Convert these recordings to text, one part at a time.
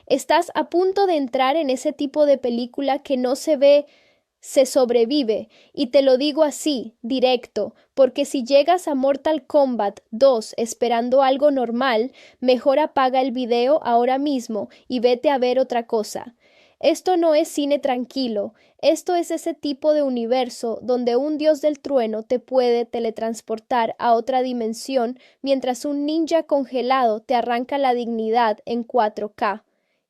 Estás a punto de entrar en ese tipo de película que no se ve, se sobrevive, y te lo digo así, directo, porque si llegas a Mortal Kombat 2 esperando algo normal, mejor apaga el video ahora mismo y vete a ver otra cosa. Esto no es cine tranquilo, esto es ese tipo de universo donde un dios del trueno te puede teletransportar a otra dimensión mientras un ninja congelado te arranca la dignidad en 4K.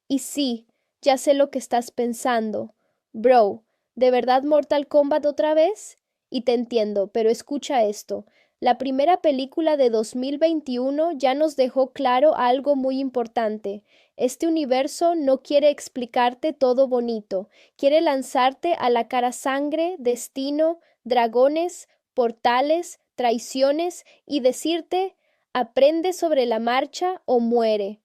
Y sí, ya sé lo que estás pensando. Bro, ¿de verdad Mortal Kombat otra vez? Y te entiendo, pero escucha esto. La primera película de 2021 ya nos dejó claro algo muy importante. Este universo no quiere explicarte todo bonito, quiere lanzarte a la cara sangre, destino, dragones, portales, traiciones y decirte, aprende sobre la marcha o muere.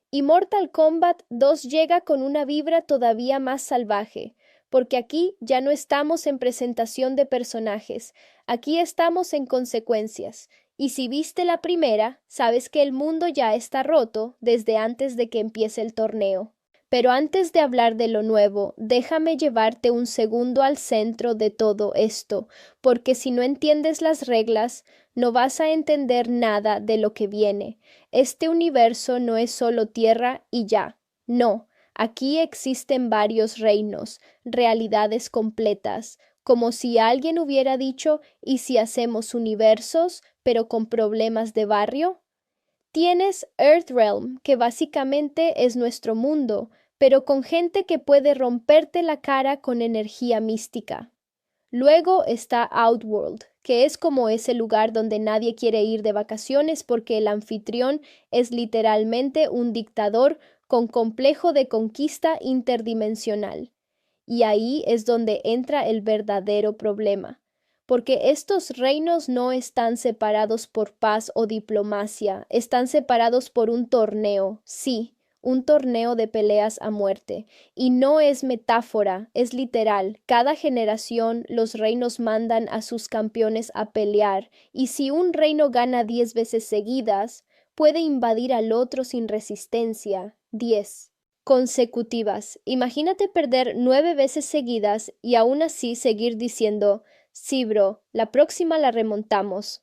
Y Mortal Kombat 2 llega con una vibra todavía más salvaje, porque aquí ya no estamos en presentación de personajes, aquí estamos en consecuencias. Y si viste la primera, sabes que el mundo ya está roto desde antes de que empiece el torneo. Pero antes de hablar de lo nuevo, déjame llevarte un segundo al centro de todo esto, porque si no entiendes las reglas, no vas a entender nada de lo que viene. Este universo no es solo tierra y ya. No, aquí existen varios reinos, realidades completas, como si alguien hubiera dicho, ¿y si hacemos universos, pero con problemas de barrio? Tienes Earthrealm, que básicamente es nuestro mundo, pero con gente que puede romperte la cara con energía mística. Luego está Outworld, que es como ese lugar donde nadie quiere ir de vacaciones porque el anfitrión es literalmente un dictador con complejo de conquista interdimensional. Y ahí es donde entra el verdadero problema, porque estos reinos no están separados por paz o diplomacia, están separados por un torneo, sí, un torneo de peleas a muerte. Y no es metáfora, es literal. Cada generación los reinos mandan a sus campeones a pelear, y si un reino gana 10 veces seguidas, puede invadir al otro sin resistencia. 10 consecutivas. Imagínate perder 9 veces seguidas y aún así seguir diciendo, sí, bro, la próxima la remontamos.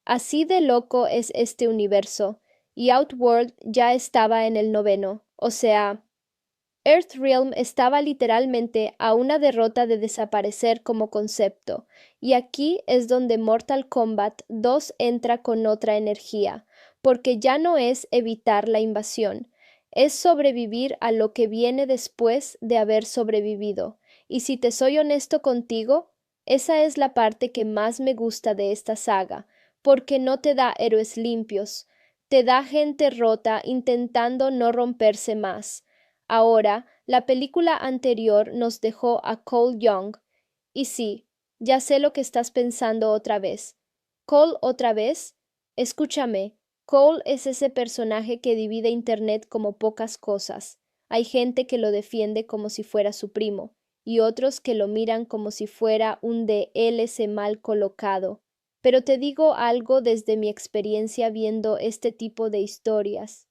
Así de loco es este universo, y Outworld ya estaba en el noveno, o sea, Earthrealm estaba literalmente a una derrota de desaparecer como concepto, y aquí es donde Mortal Kombat 2 entra con otra energía, porque ya no es evitar la invasión, es sobrevivir a lo que viene después de haber sobrevivido. Y si te soy honesto contigo, esa es la parte que más me gusta de esta saga, porque no te da héroes limpios, te da gente rota intentando no romperse más. Ahora, la película anterior nos dejó a Cole Young. Y sí, ya sé lo que estás pensando otra vez. ¿Cole otra vez? Escúchame, Cole es ese personaje que divide Internet como pocas cosas. Hay gente que lo defiende como si fuera su primo, y otros que lo miran como si fuera un DLC mal colocado. Pero te digo algo desde mi experiencia viendo este tipo de historias.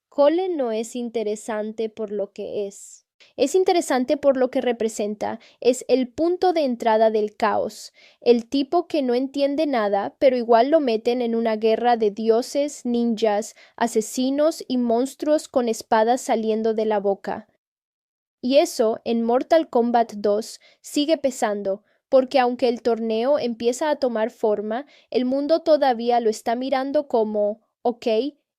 Cole no es interesante por lo que es. Es interesante por lo que representa, es el punto de entrada del caos, el tipo que no entiende nada, pero igual lo meten en una guerra de dioses, ninjas, asesinos y monstruos con espadas saliendo de la boca. Y eso en Mortal Kombat 2 sigue pesando, porque aunque el torneo empieza a tomar forma, el mundo todavía lo está mirando como, ok,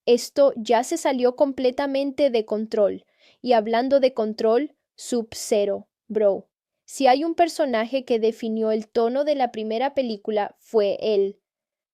esto ya se salió completamente de control. Y hablando de control, Sub-Zero, bro. Si hay un personaje que definió el tono de la primera película, fue él.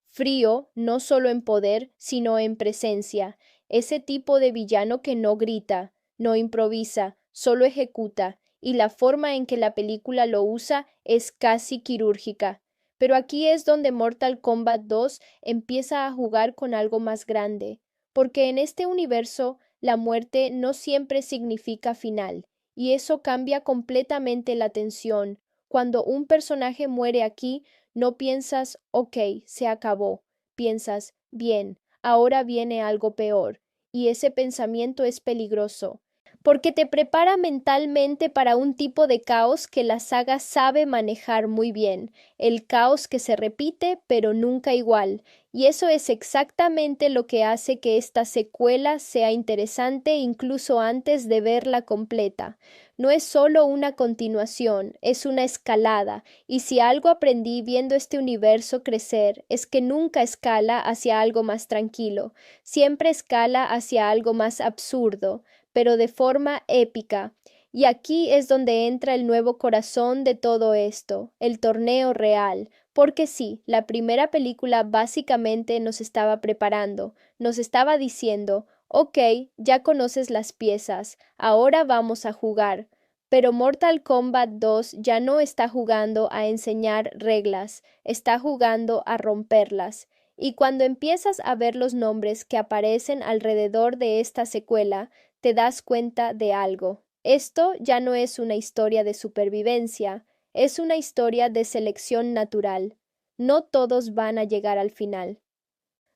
Frío, no solo en poder, sino en presencia. Ese tipo de villano que no grita, no improvisa, solo ejecuta, y la forma en que la película lo usa es casi quirúrgica. Pero aquí es donde Mortal Kombat 2 empieza a jugar con algo más grande, porque en este universo la muerte no siempre significa final, y eso cambia completamente la tensión. Cuando un personaje muere aquí, no piensas, ok, se acabó. Piensas, bien, ahora viene algo peor. Y ese pensamiento es peligroso, porque te prepara mentalmente para un tipo de caos que la saga sabe manejar muy bien, el caos que se repite pero nunca igual, y eso es exactamente lo que hace que esta secuela sea interesante incluso antes de verla completa. No es solo una continuación, es una escalada, y si algo aprendí viendo este universo crecer es que nunca escala hacia algo más tranquilo, siempre escala hacia algo más absurdo, pero de forma épica. Y aquí es donde entra el nuevo corazón de todo esto, el torneo real, porque sí, la primera película básicamente nos estaba preparando, nos estaba diciendo, ok, ya conoces las piezas, ahora vamos a jugar. Pero Mortal Kombat 2 ya no está jugando a enseñar reglas, está jugando a romperlas. Y cuando empiezas a ver los nombres que aparecen alrededor de esta secuela, te das cuenta de algo. Esto ya no es una historia de supervivencia, es una historia de selección natural. No todos van a llegar al final.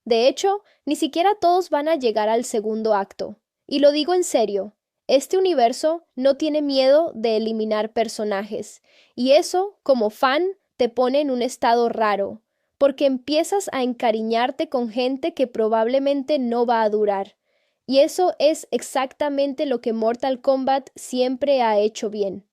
De hecho, ni siquiera todos van a llegar al segundo acto. Y lo digo en serio, este universo no tiene miedo de eliminar personajes, y eso, como fan, te pone en un estado raro, porque empiezas a encariñarte con gente que probablemente no va a durar. Y eso es exactamente lo que Mortal Kombat siempre ha hecho bien.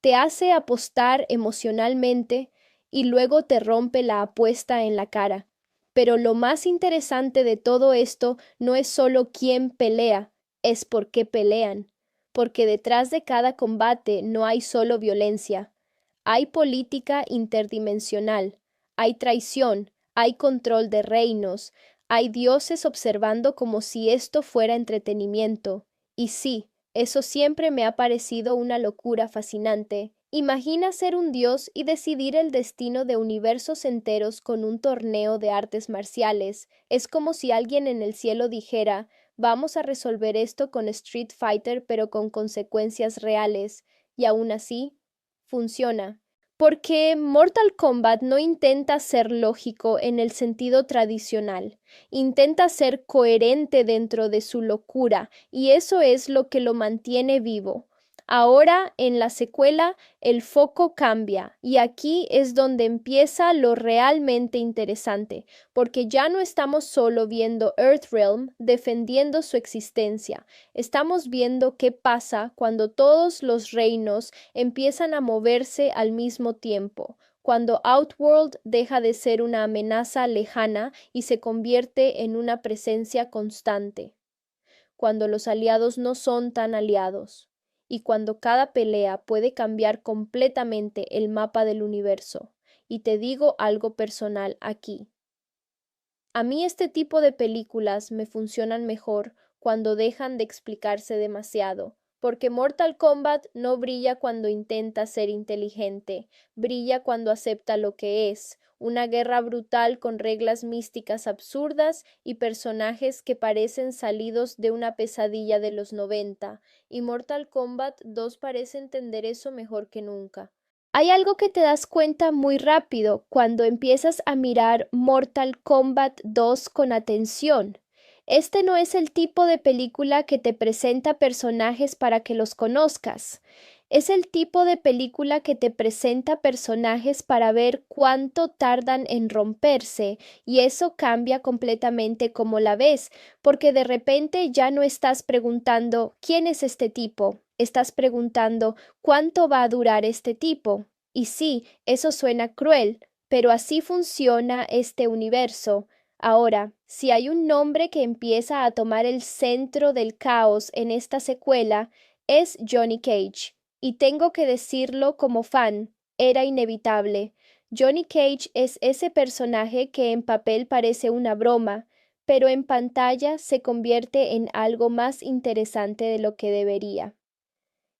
Te hace apostar emocionalmente y luego te rompe la apuesta en la cara. Pero lo más interesante de todo esto no es solo quién pelea, es por qué pelean. Porque detrás de cada combate no hay solo violencia. Hay política interdimensional, hay traición, hay control de reinos, hay dioses observando como si esto fuera entretenimiento. Y sí, eso siempre me ha parecido una locura fascinante. Imagina ser un dios y decidir el destino de universos enteros con un torneo de artes marciales. Es como si alguien en el cielo dijera, vamos a resolver esto con Street Fighter pero con consecuencias reales. Y aún así, funciona. Porque Mortal Kombat no intenta ser lógico en el sentido tradicional, intenta ser coherente dentro de su locura, y eso es lo que lo mantiene vivo. Ahora, en la secuela, el foco cambia, y aquí es donde empieza lo realmente interesante, porque ya no estamos solo viendo Earthrealm defendiendo su existencia, estamos viendo qué pasa cuando todos los reinos empiezan a moverse al mismo tiempo, cuando Outworld deja de ser una amenaza lejana y se convierte en una presencia constante, cuando los aliados no son tan aliados, y cuando cada pelea puede cambiar completamente el mapa del universo. Y te digo algo personal aquí. A mí este tipo de películas me funcionan mejor cuando dejan de explicarse demasiado, porque Mortal Kombat no brilla cuando intenta ser inteligente, brilla cuando acepta lo que es, una guerra brutal con reglas místicas absurdas y personajes que parecen salidos de una pesadilla de los 90, y Mortal Kombat 2 parece entender eso mejor que nunca. Hay algo que te das cuenta muy rápido cuando empiezas a mirar Mortal Kombat 2 con atención. Este no es el tipo de película que te presenta personajes para que los conozcas. Es el tipo de película que te presenta personajes para ver cuánto tardan en romperse, y eso cambia completamente cómo la ves, porque de repente ya no estás preguntando ¿quién es este tipo? Estás preguntando ¿cuánto va a durar este tipo? Y sí, eso suena cruel, pero así funciona este universo. Ahora, si hay un nombre que empieza a tomar el centro del caos en esta secuela, es Johnny Cage. Y tengo que decirlo como fan, era inevitable. Johnny Cage es ese personaje que en papel parece una broma, pero en pantalla se convierte en algo más interesante de lo que debería.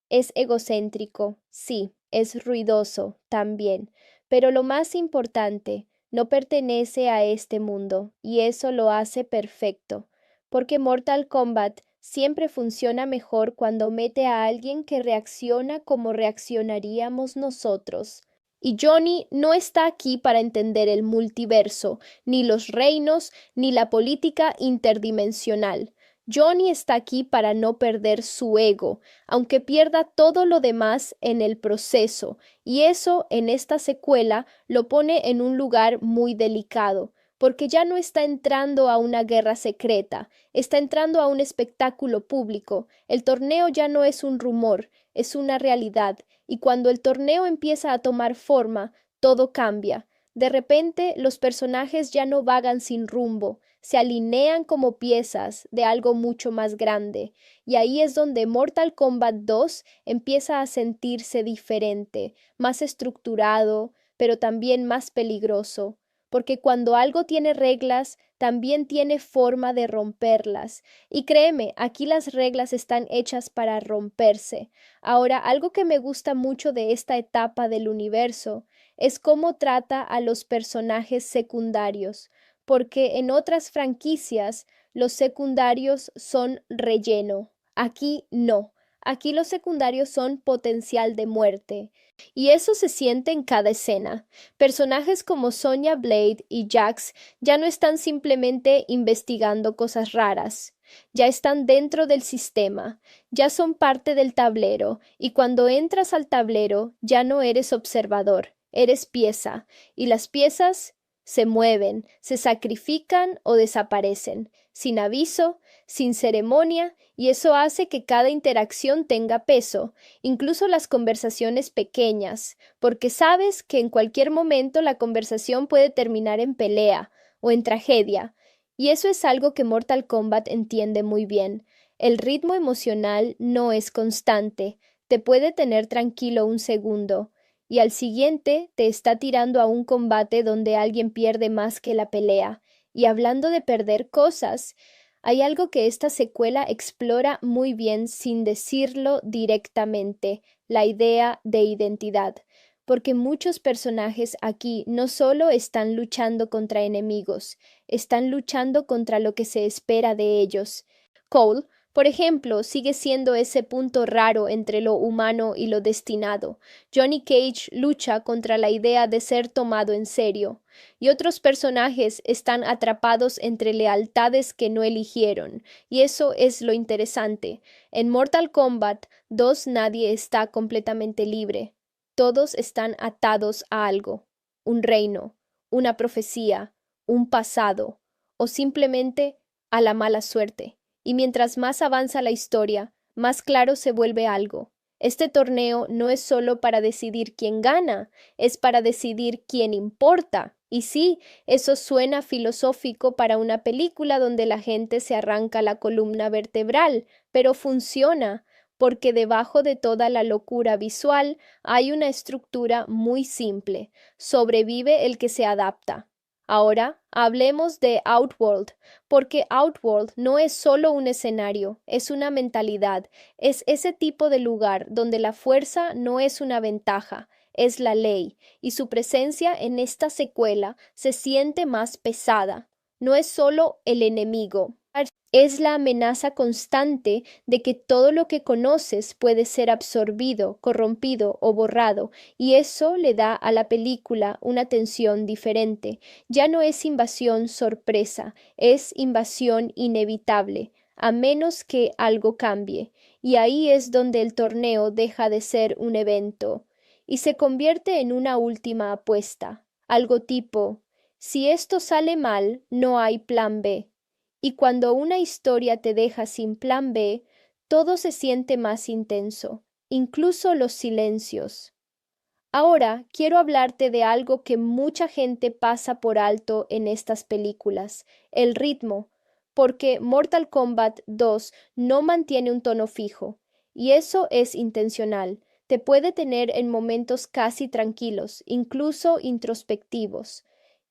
Es egocéntrico, sí, es ruidoso también, pero lo más importante, no pertenece a este mundo, y eso lo hace perfecto, porque Mortal Kombat siempre funciona mejor cuando mete a alguien que reacciona como reaccionaríamos nosotros. Y Johnny no está aquí para entender el multiverso, ni los reinos, ni la política interdimensional. Johnny está aquí para no perder su ego, aunque pierda todo lo demás en el proceso, y eso en esta secuela lo pone en un lugar muy delicado, porque ya no está entrando a una guerra secreta, está entrando a un espectáculo público. El torneo ya no es un rumor, es una realidad, y cuando el torneo empieza a tomar forma, todo cambia. De repente, los personajes ya no vagan sin rumbo, se alinean como piezas de algo mucho más grande, y ahí es donde Mortal Kombat 2 empieza a sentirse diferente, más estructurado, pero también más peligroso, porque cuando algo tiene reglas, también tiene forma de romperlas. Y créeme, aquí las reglas están hechas para romperse. Ahora, algo que me gusta mucho de esta etapa del universo es cómo trata a los personajes secundarios, porque en otras franquicias los secundarios son relleno. Aquí no. Aquí los secundarios son potencial de muerte. Y eso se siente en cada escena. Personajes como Sonya Blade y Jax ya no están simplemente investigando cosas raras. Ya están dentro del sistema, ya son parte del tablero, y cuando entras al tablero ya no eres observador, eres pieza, y las piezas se mueven, se sacrifican o desaparecen, sin aviso, sin ceremonia, y eso hace que cada interacción tenga peso, incluso las conversaciones pequeñas, porque sabes que en cualquier momento la conversación puede terminar en pelea o en tragedia, y eso es algo que Mortal Kombat entiende muy bien. El ritmo emocional no es constante, te puede tener tranquilo un segundo, y al siguiente te está tirando a un combate donde alguien pierde más que la pelea. Y hablando de perder cosas, hay algo que esta secuela explora muy bien sin decirlo directamente, la idea de identidad, porque muchos personajes aquí no solo están luchando contra enemigos, están luchando contra lo que se espera de ellos. Cole, por ejemplo, sigue siendo ese punto raro entre lo humano y lo destinado. Johnny Cage lucha contra la idea de ser tomado en serio, y otros personajes están atrapados entre lealtades que no eligieron, y eso es lo interesante. En Mortal Kombat 2 nadie está completamente libre. Todos están atados a algo, un reino, una profecía, un pasado, o simplemente a la mala suerte. Y mientras más avanza la historia, más claro se vuelve algo. Este torneo no es solo para decidir quién gana, es para decidir quién importa. Y sí, eso suena filosófico para una película donde la gente se arranca la columna vertebral, pero funciona, porque debajo de toda la locura visual hay una estructura muy simple. Sobrevive el que se adapta. Ahora hablemos de Outworld, porque Outworld no es solo un escenario, es una mentalidad, es ese tipo de lugar donde la fuerza no es una ventaja, es la ley, y su presencia en esta secuela se siente más pesada. No es solo el enemigo, es la amenaza constante de que todo lo que conoces puede ser absorbido, corrompido o borrado, y eso le da a la película una tensión diferente. Ya no es invasión sorpresa, es invasión inevitable, a menos que algo cambie, y ahí es donde el torneo deja de ser un evento y se convierte en una última apuesta, algo tipo, si esto sale mal, no hay plan B. Y cuando una historia te deja sin plan B, todo se siente más intenso, incluso los silencios. Ahora quiero hablarte de algo que mucha gente pasa por alto en estas películas, el ritmo, porque Mortal Kombat 2 no mantiene un tono fijo, y eso es intencional. Te puede tener en momentos casi tranquilos, incluso introspectivos,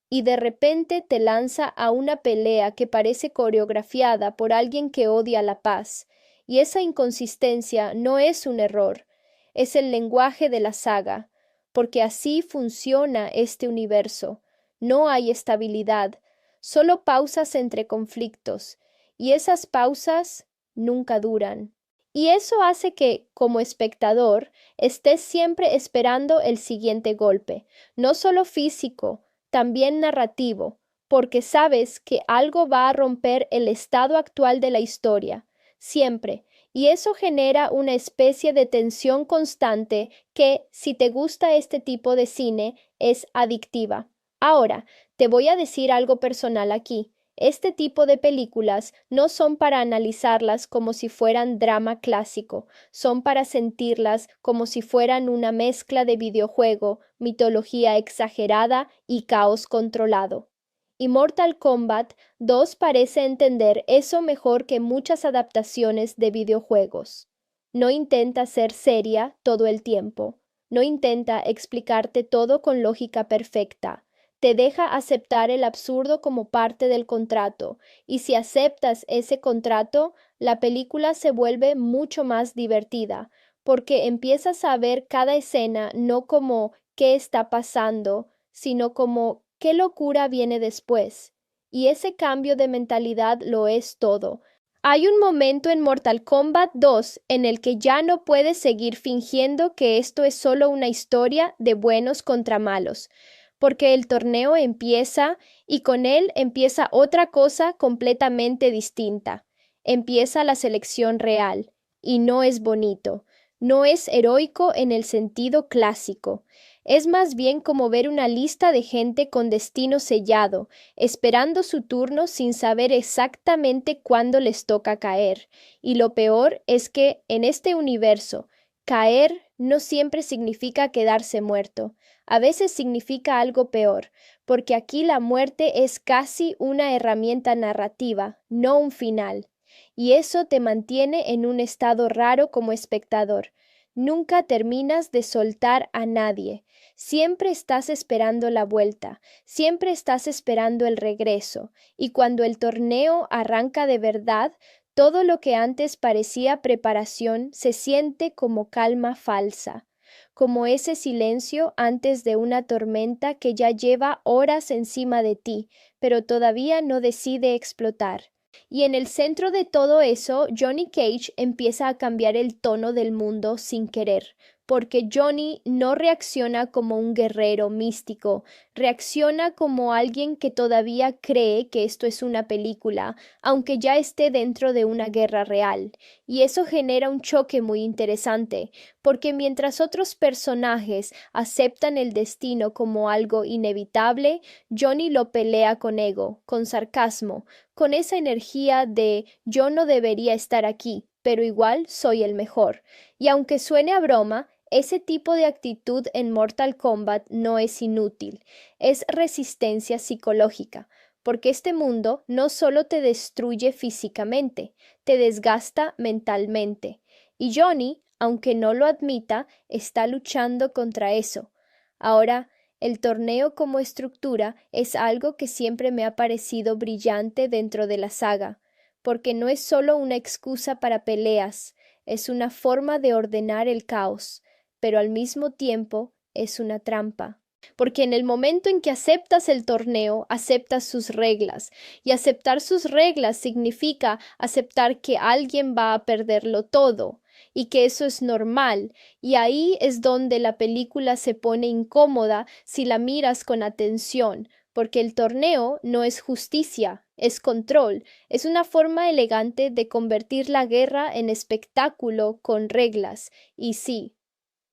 y de repente te lanza a una pelea que parece coreografiada por alguien que odia la paz, y esa inconsistencia no es un error, es el lenguaje de la saga, porque así funciona este universo. No hay estabilidad, solo pausas entre conflictos, y esas pausas nunca duran. Y eso hace que, como espectador, estés siempre esperando el siguiente golpe, no solo físico, también narrativo, porque sabes que algo va a romper el estado actual de la historia, siempre, y eso genera una especie de tensión constante que, si te gusta este tipo de cine, es adictiva. Ahora, te voy a decir algo personal aquí. Este tipo de películas no son para analizarlas como si fueran drama clásico, son para sentirlas como si fueran una mezcla de videojuego, mitología exagerada y caos controlado. Y Mortal Kombat 2 parece entender eso mejor que muchas adaptaciones de videojuegos. No intenta ser seria todo el tiempo, no intenta explicarte todo con lógica perfecta. Te deja aceptar el absurdo como parte del contrato, y si aceptas ese contrato, la película se vuelve mucho más divertida, porque empiezas a ver cada escena no como qué está pasando, sino como qué locura viene después. Y ese cambio de mentalidad lo es todo. Hay un momento en Mortal Kombat 2 en el que ya no puedes seguir fingiendo que esto es solo una historia de buenos contra malos, porque el torneo empieza y con él empieza otra cosa completamente distinta. Empieza la selección real, y no es bonito, no es heroico en el sentido clásico. Es más bien como ver una lista de gente con destino sellado, esperando su turno sin saber exactamente cuándo les toca caer. Y lo peor es que en este universo, caer no siempre significa quedarse muerto. A veces significa algo peor, porque aquí la muerte es casi una herramienta narrativa, no un final. Y eso te mantiene en un estado raro como espectador. Nunca terminas de soltar a nadie. Siempre estás esperando la vuelta, siempre estás esperando el regreso, y cuando el torneo arranca de verdad, todo lo que antes parecía preparación se siente como calma falsa, como ese silencio antes de una tormenta que ya lleva horas encima de ti, pero todavía no decide explotar. Y en el centro de todo eso, Johnny Cage empieza a cambiar el tono del mundo sin querer, porque Johnny no reacciona como un guerrero místico, reacciona como alguien que todavía cree que esto es una película, aunque ya esté dentro de una guerra real. Y eso genera un choque muy interesante, porque mientras otros personajes aceptan el destino como algo inevitable, Johnny lo pelea con ego, con sarcasmo, con esa energía de yo no debería estar aquí, pero igual soy el mejor. Y aunque suene a broma, ese tipo de actitud en Mortal Kombat no es inútil, es resistencia psicológica, porque este mundo no solo te destruye físicamente, te desgasta mentalmente. Y Johnny, aunque no lo admita, está luchando contra eso. Ahora, el torneo como estructura es algo que siempre me ha parecido brillante dentro de la saga, porque no es solo una excusa para peleas, es una forma de ordenar el caos, pero al mismo tiempo es una trampa. Porque en el momento en que aceptas el torneo, aceptas sus reglas, y aceptar sus reglas significa aceptar que alguien va a perderlo todo, y que eso es normal, y ahí es donde la película se pone incómoda si la miras con atención, porque el torneo no es justicia, es control, es una forma elegante de convertir la guerra en espectáculo con reglas, y sí,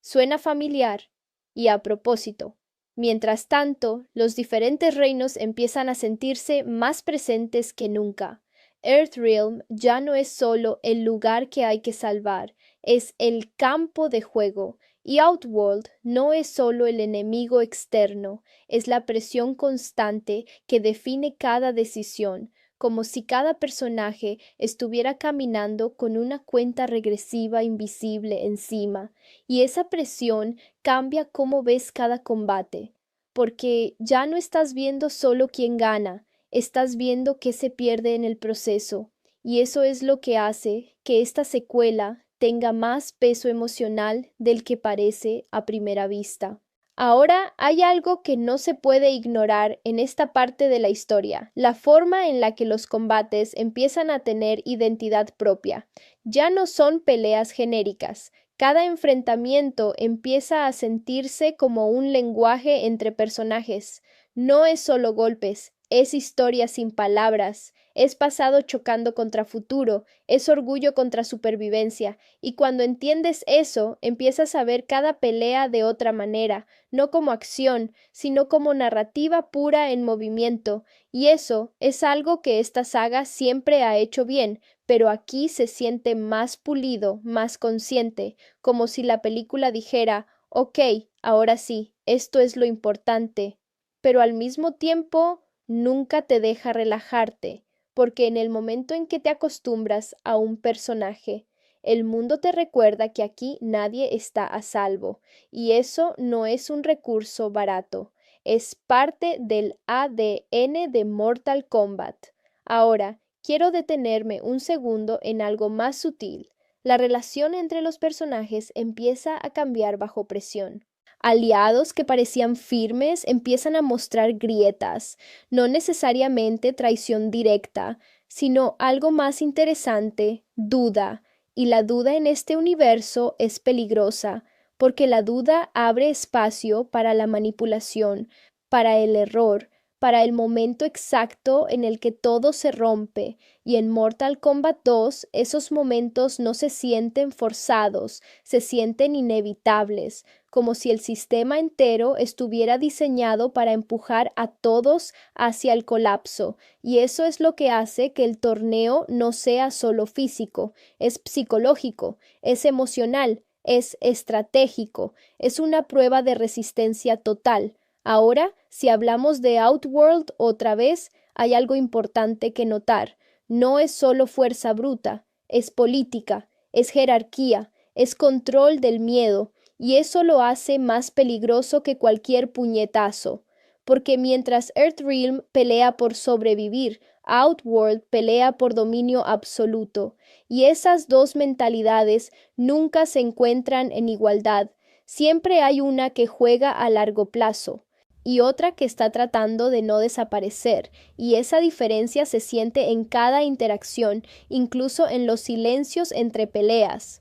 suena familiar, y a propósito. Mientras tanto, los diferentes reinos empiezan a sentirse más presentes que nunca. Earthrealm ya no es solo el lugar que hay que salvar, es el campo de juego, y Outworld no es solo el enemigo externo, es la presión constante que define cada decisión, como si cada personaje estuviera caminando con una cuenta regresiva invisible encima, y esa presión cambia cómo ves cada combate, porque ya no estás viendo solo quién gana, estás viendo qué se pierde en el proceso, y eso es lo que hace que esta secuela tenga más peso emocional del que parece a primera vista. Ahora hay algo que no se puede ignorar en esta parte de la historia, la forma en la que los combates empiezan a tener identidad propia. Ya no son peleas genéricas, cada enfrentamiento empieza a sentirse como un lenguaje entre personajes. No es solo golpes, es historia sin palabras, es pasado chocando contra futuro, es orgullo contra supervivencia, y cuando entiendes eso, empiezas a ver cada pelea de otra manera, no como acción, sino como narrativa pura en movimiento, y eso es algo que esta saga siempre ha hecho bien, pero aquí se siente más pulido, más consciente, como si la película dijera, ok, ahora sí, esto es lo importante, pero al mismo tiempo nunca te deja relajarte, porque en el momento en que te acostumbras a un personaje, el mundo te recuerda que aquí nadie está a salvo, y eso no es un recurso barato, es parte del ADN de Mortal Kombat. Ahora, quiero detenerme un segundo en algo más sutil. La relación entre los personajes empieza a cambiar bajo presión. Aliados que parecían firmes empiezan a mostrar grietas, no necesariamente traición directa, sino algo más interesante, duda, y la duda en este universo es peligrosa, porque la duda abre espacio para la manipulación, para el error, para el momento exacto en el que todo se rompe, y en Mortal Kombat 2 esos momentos no se sienten forzados, se sienten inevitables, como si el sistema entero estuviera diseñado para empujar a todos hacia el colapso, y eso es lo que hace que el torneo no sea solo físico, es psicológico, es emocional, es estratégico, es una prueba de resistencia total. Ahora, si hablamos de Outworld otra vez, hay algo importante que notar. No es solo fuerza bruta, es política, es jerarquía, es control del miedo, y eso lo hace más peligroso que cualquier puñetazo, porque mientras Earthrealm pelea por sobrevivir, Outworld pelea por dominio absoluto, y esas dos mentalidades nunca se encuentran en igualdad. Siempre hay una que juega a largo plazo y otra que está tratando de no desaparecer, y esa diferencia se siente en cada interacción, incluso en los silencios entre peleas.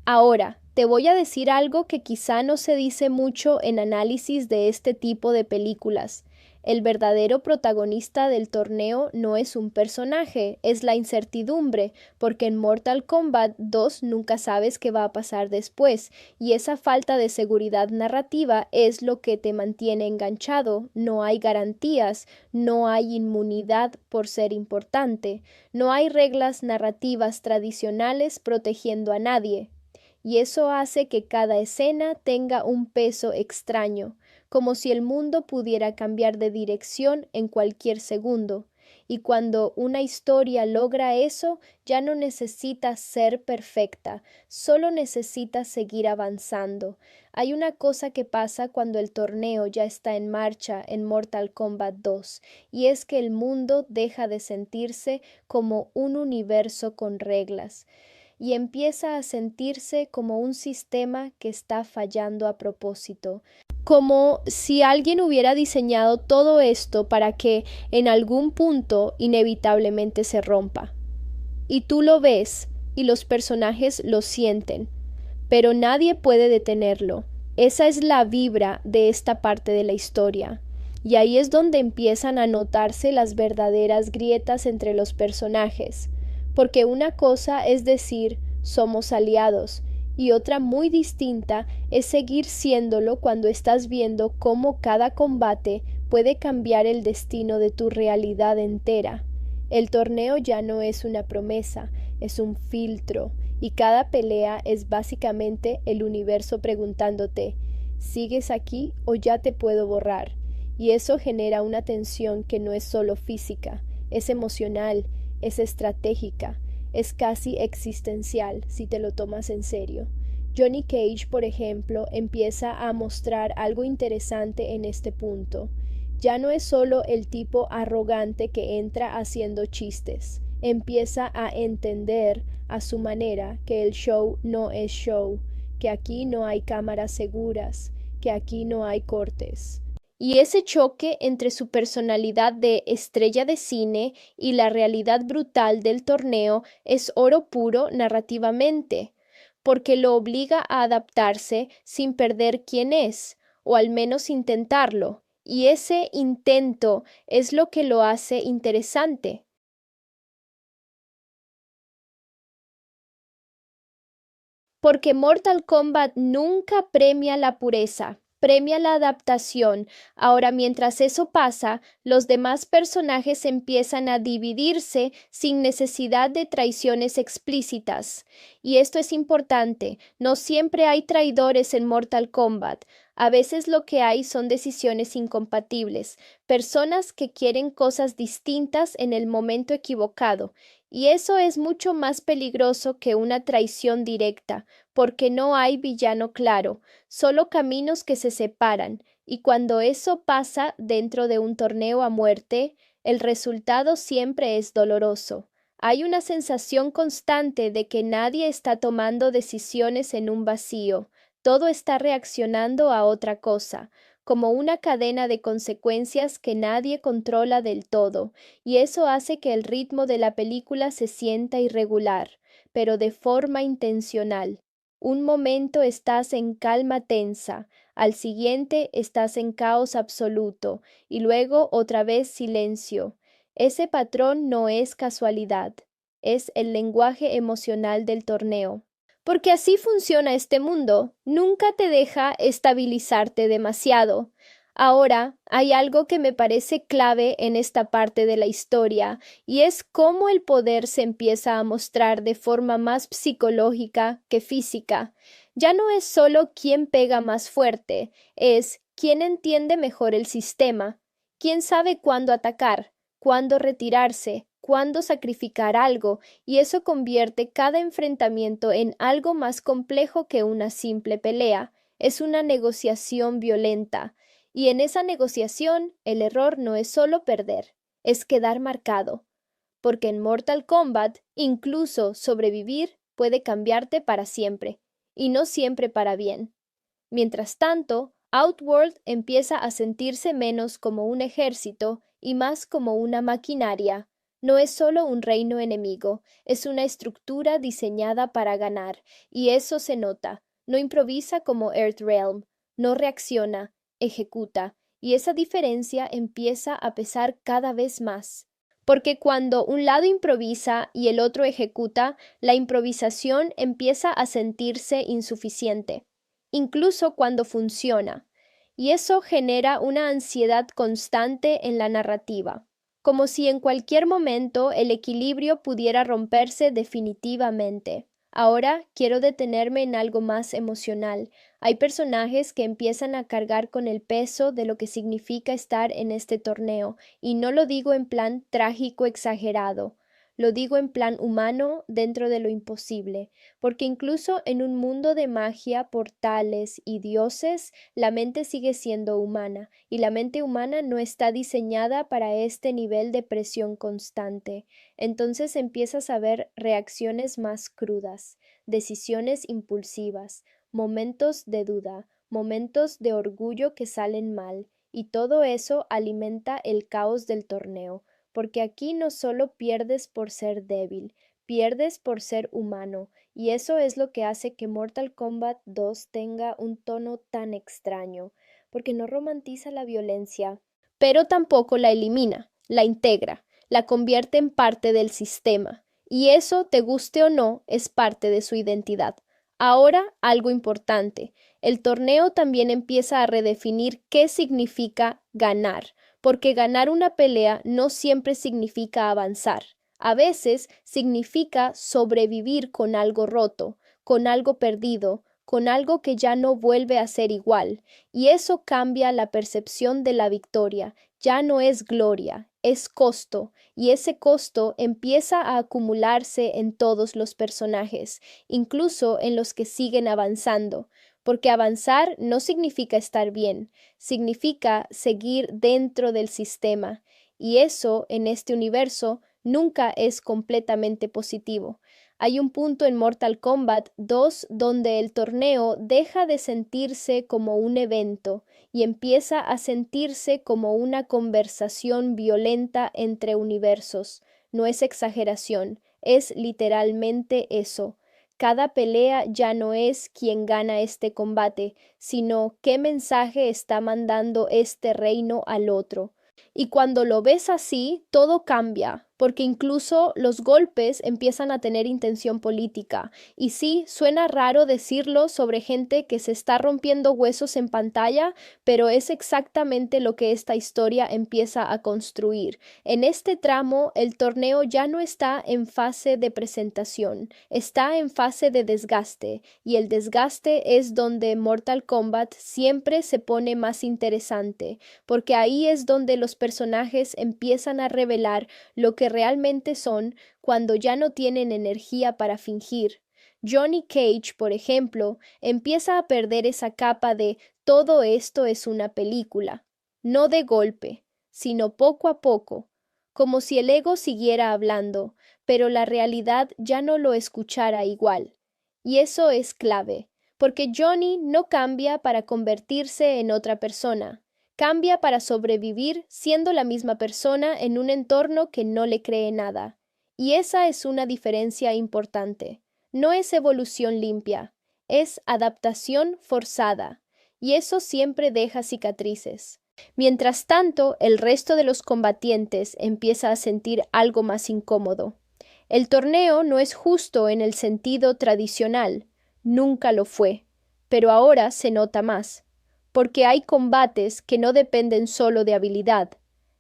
Ahora, te voy a decir algo que quizá no se dice mucho en análisis de este tipo de películas. El verdadero protagonista del torneo no es un personaje, es la incertidumbre, porque en Mortal Kombat 2 nunca sabes qué va a pasar después, y esa falta de seguridad narrativa es lo que te mantiene enganchado. No hay garantías, no hay inmunidad por ser importante, no hay reglas narrativas tradicionales protegiendo a nadie. Y eso hace que cada escena tenga un peso extraño, como si el mundo pudiera cambiar de dirección en cualquier segundo. Y cuando una historia logra eso, ya no necesita ser perfecta, solo necesita seguir avanzando. Hay una cosa que pasa cuando el torneo ya está en marcha en Mortal Kombat 2, y es que el mundo deja de sentirse como un universo con reglas y empieza a sentirse como un sistema que está fallando a propósito, como si alguien hubiera diseñado todo esto para que en algún punto inevitablemente se rompa. Y tú lo ves y los personajes lo sienten, pero nadie puede detenerlo. Esa es la vibra de esta parte de la historia. Y ahí es donde empiezan a notarse las verdaderas grietas entre los personajes, porque una cosa es decir somos aliados y otra muy distinta es seguir siéndolo cuando estás viendo cómo cada combate puede cambiar el destino de tu realidad entera. El torneo ya no es una promesa, es un filtro, y cada pelea es básicamente el universo preguntándote, ¿sigues aquí o ya te puedo borrar? Y eso genera una tensión que no es solo física, es emocional, es estratégica, es casi existencial si te lo tomas en serio. Johnny Cage, por ejemplo, empieza a mostrar algo interesante en este punto. Ya no es solo el tipo arrogante que entra haciendo chistes. Empieza a entender a su manera que el show no es show, que aquí no hay cámaras seguras, que aquí no hay cortes. Y ese choque entre su personalidad de estrella de cine y la realidad brutal del torneo es oro puro narrativamente, porque lo obliga a adaptarse sin perder quién es, o al menos intentarlo, y ese intento es lo que lo hace interesante. Porque Mortal Kombat nunca premia la pureza, premia la adaptación. Ahora, mientras eso pasa, los demás personajes empiezan a dividirse sin necesidad de traiciones explícitas. Y esto es importante, no siempre hay traidores en Mortal Kombat. A veces lo que hay son decisiones incompatibles, personas que quieren cosas distintas en el momento equivocado, y eso es mucho más peligroso que una traición directa, porque no hay villano claro, solo caminos que se separan, y cuando eso pasa dentro de un torneo a muerte, el resultado siempre es doloroso. Hay una sensación constante de que nadie está tomando decisiones en un vacío, todo está reaccionando a otra cosa, como una cadena de consecuencias que nadie controla del todo, y eso hace que el ritmo de la película se sienta irregular, pero de forma intencional. Un momento estás en calma tensa, al siguiente estás en caos absoluto, y luego otra vez silencio. Ese patrón no es casualidad, es el lenguaje emocional del torneo. Porque así funciona este mundo, nunca te deja estabilizarte demasiado. Ahora, hay algo que me parece clave en esta parte de la historia, y es cómo el poder se empieza a mostrar de forma más psicológica que física. Ya no es solo quién pega más fuerte, es quién entiende mejor el sistema, quién sabe cuándo atacar, cuándo retirarse, cuándo sacrificar algo, y eso convierte cada enfrentamiento en algo más complejo que una simple pelea. Es una negociación violenta. Y en esa negociación, el error no es solo perder, es quedar marcado, porque en Mortal Kombat, incluso sobrevivir puede cambiarte para siempre, y no siempre para bien. Mientras tanto, Outworld empieza a sentirse menos como un ejército y más como una maquinaria. No es solo un reino enemigo, es una estructura diseñada para ganar, y eso se nota. No improvisa como Earthrealm, no reacciona, ejecuta, y esa diferencia empieza a pesar cada vez más. Porque cuando un lado improvisa y el otro ejecuta, la improvisación empieza a sentirse insuficiente, incluso cuando funciona, y eso genera una ansiedad constante en la narrativa, como si en cualquier momento el equilibrio pudiera romperse definitivamente. Ahora quiero detenerme en algo más emocional. Hay personajes que empiezan a cargar con el peso de lo que significa estar en este torneo, y no lo digo en plan trágico exagerado, lo digo en plan humano dentro de lo imposible, porque incluso en un mundo de magia, portales y dioses, la mente sigue siendo humana, y la mente humana no está diseñada para este nivel de presión constante. Entonces empiezas a ver reacciones más crudas, decisiones impulsivas, momentos de duda, momentos de orgullo que salen mal, y todo eso alimenta el caos del torneo, porque aquí no solo pierdes por ser débil, pierdes por ser humano, y eso es lo que hace que Mortal Kombat 2 tenga un tono tan extraño, porque no romantiza la violencia, pero tampoco la elimina, la integra, la convierte en parte del sistema, y eso, te guste o no, es parte de su identidad. Ahora, algo importante, el torneo también empieza a redefinir qué significa ganar, porque ganar una pelea no siempre significa avanzar. A veces significa sobrevivir con algo roto, con algo perdido, con algo que ya no vuelve a ser igual, y eso cambia la percepción de la victoria. Ya no es gloria, es costo, y ese costo empieza a acumularse en todos los personajes, incluso en los que siguen avanzando, porque avanzar no significa estar bien, significa seguir dentro del sistema, y eso en este universo nunca es completamente positivo. Hay un punto en Mortal Kombat 2 donde el torneo deja de sentirse como un evento y empieza a sentirse como una conversación violenta entre universos. No es exageración, es literalmente eso. Cada pelea ya no es quién gana este combate, sino qué mensaje está mandando este reino al otro. Y cuando lo ves así, todo cambia, porque incluso los golpes empiezan a tener intención política. Y sí, suena raro decirlo sobre gente que se está rompiendo huesos en pantalla, pero es exactamente lo que esta historia empieza a construir. En este tramo, el torneo ya no está en fase de presentación, está en fase de desgaste, y el desgaste es donde Mortal Kombat siempre se pone más interesante, porque ahí es donde los personajes empiezan a revelar lo que realmente son cuando ya no tienen energía para fingir. Johnny Cage, por ejemplo, empieza a perder esa capa de todo esto es una película, no de golpe, sino poco a poco, como si el ego siguiera hablando, pero la realidad ya no lo escuchara igual. Y eso es clave, porque Johnny no cambia para convertirse en otra persona. Cambia para sobrevivir siendo la misma persona en un entorno que no le cree nada. Y esa es una diferencia importante. No es evolución limpia, es adaptación forzada. Y eso siempre deja cicatrices. Mientras tanto, el resto de los combatientes empieza a sentir algo más incómodo. El torneo no es justo en el sentido tradicional, nunca lo fue, pero ahora se nota más porque hay combates que no dependen solo de habilidad,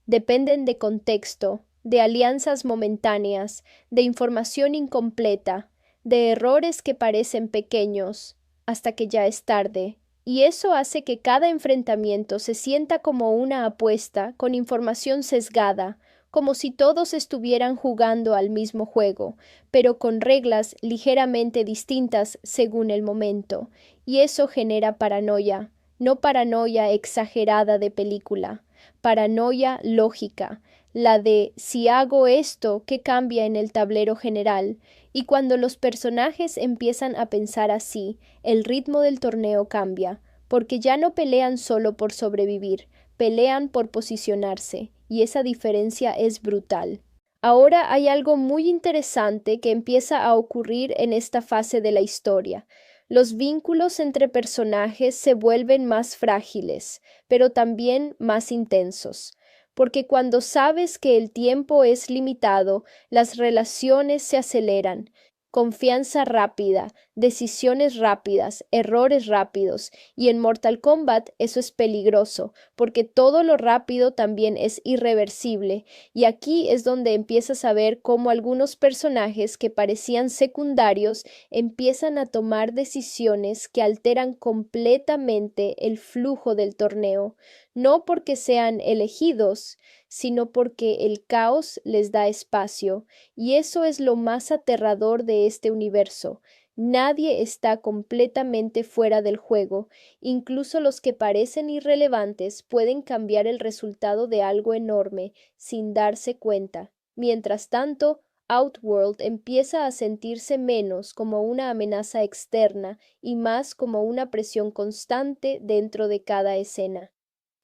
dependen de contexto, de alianzas momentáneas, de información incompleta, de errores que parecen pequeños, hasta que ya es tarde, y eso hace que cada enfrentamiento se sienta como una apuesta con información sesgada, como si todos estuvieran jugando al mismo juego, pero con reglas ligeramente distintas según el momento, y eso genera paranoia. No paranoia exagerada de película, paranoia lógica, la de si hago esto, ¿qué cambia en el tablero general? Y cuando los personajes empiezan a pensar así, el ritmo del torneo cambia, porque ya no pelean solo por sobrevivir, pelean por posicionarse, y esa diferencia es brutal. Ahora hay algo muy interesante que empieza a ocurrir en esta fase de la historia. Los vínculos entre personajes se vuelven más frágiles, pero también más intensos, porque cuando sabes que el tiempo es limitado, las relaciones se aceleran. Confianza rápida, decisiones rápidas, errores rápidos, y en Mortal Kombat eso es peligroso, porque todo lo rápido también es irreversible, y aquí es donde empiezas a ver cómo algunos personajes que parecían secundarios empiezan a tomar decisiones que alteran completamente el flujo del torneo, no porque sean elegidos, sino porque el caos les da espacio, y eso es lo más aterrador de este universo. Nadie está completamente fuera del juego, incluso los que parecen irrelevantes pueden cambiar el resultado de algo enorme sin darse cuenta. Mientras tanto, Outworld empieza a sentirse menos como una amenaza externa y más como una presión constante dentro de cada escena.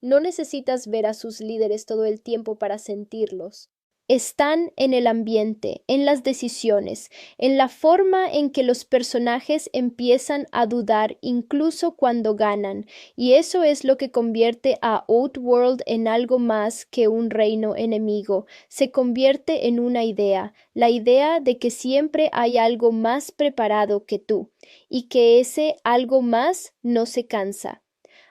No necesitas ver a sus líderes todo el tiempo para sentirlos. Están en el ambiente, en las decisiones, en la forma en que los personajes empiezan a dudar incluso cuando ganan, y eso es lo que convierte a Outworld en algo más que un reino enemigo. Se convierte en una idea, la idea de que siempre hay algo más preparado que tú, y que ese algo más no se cansa.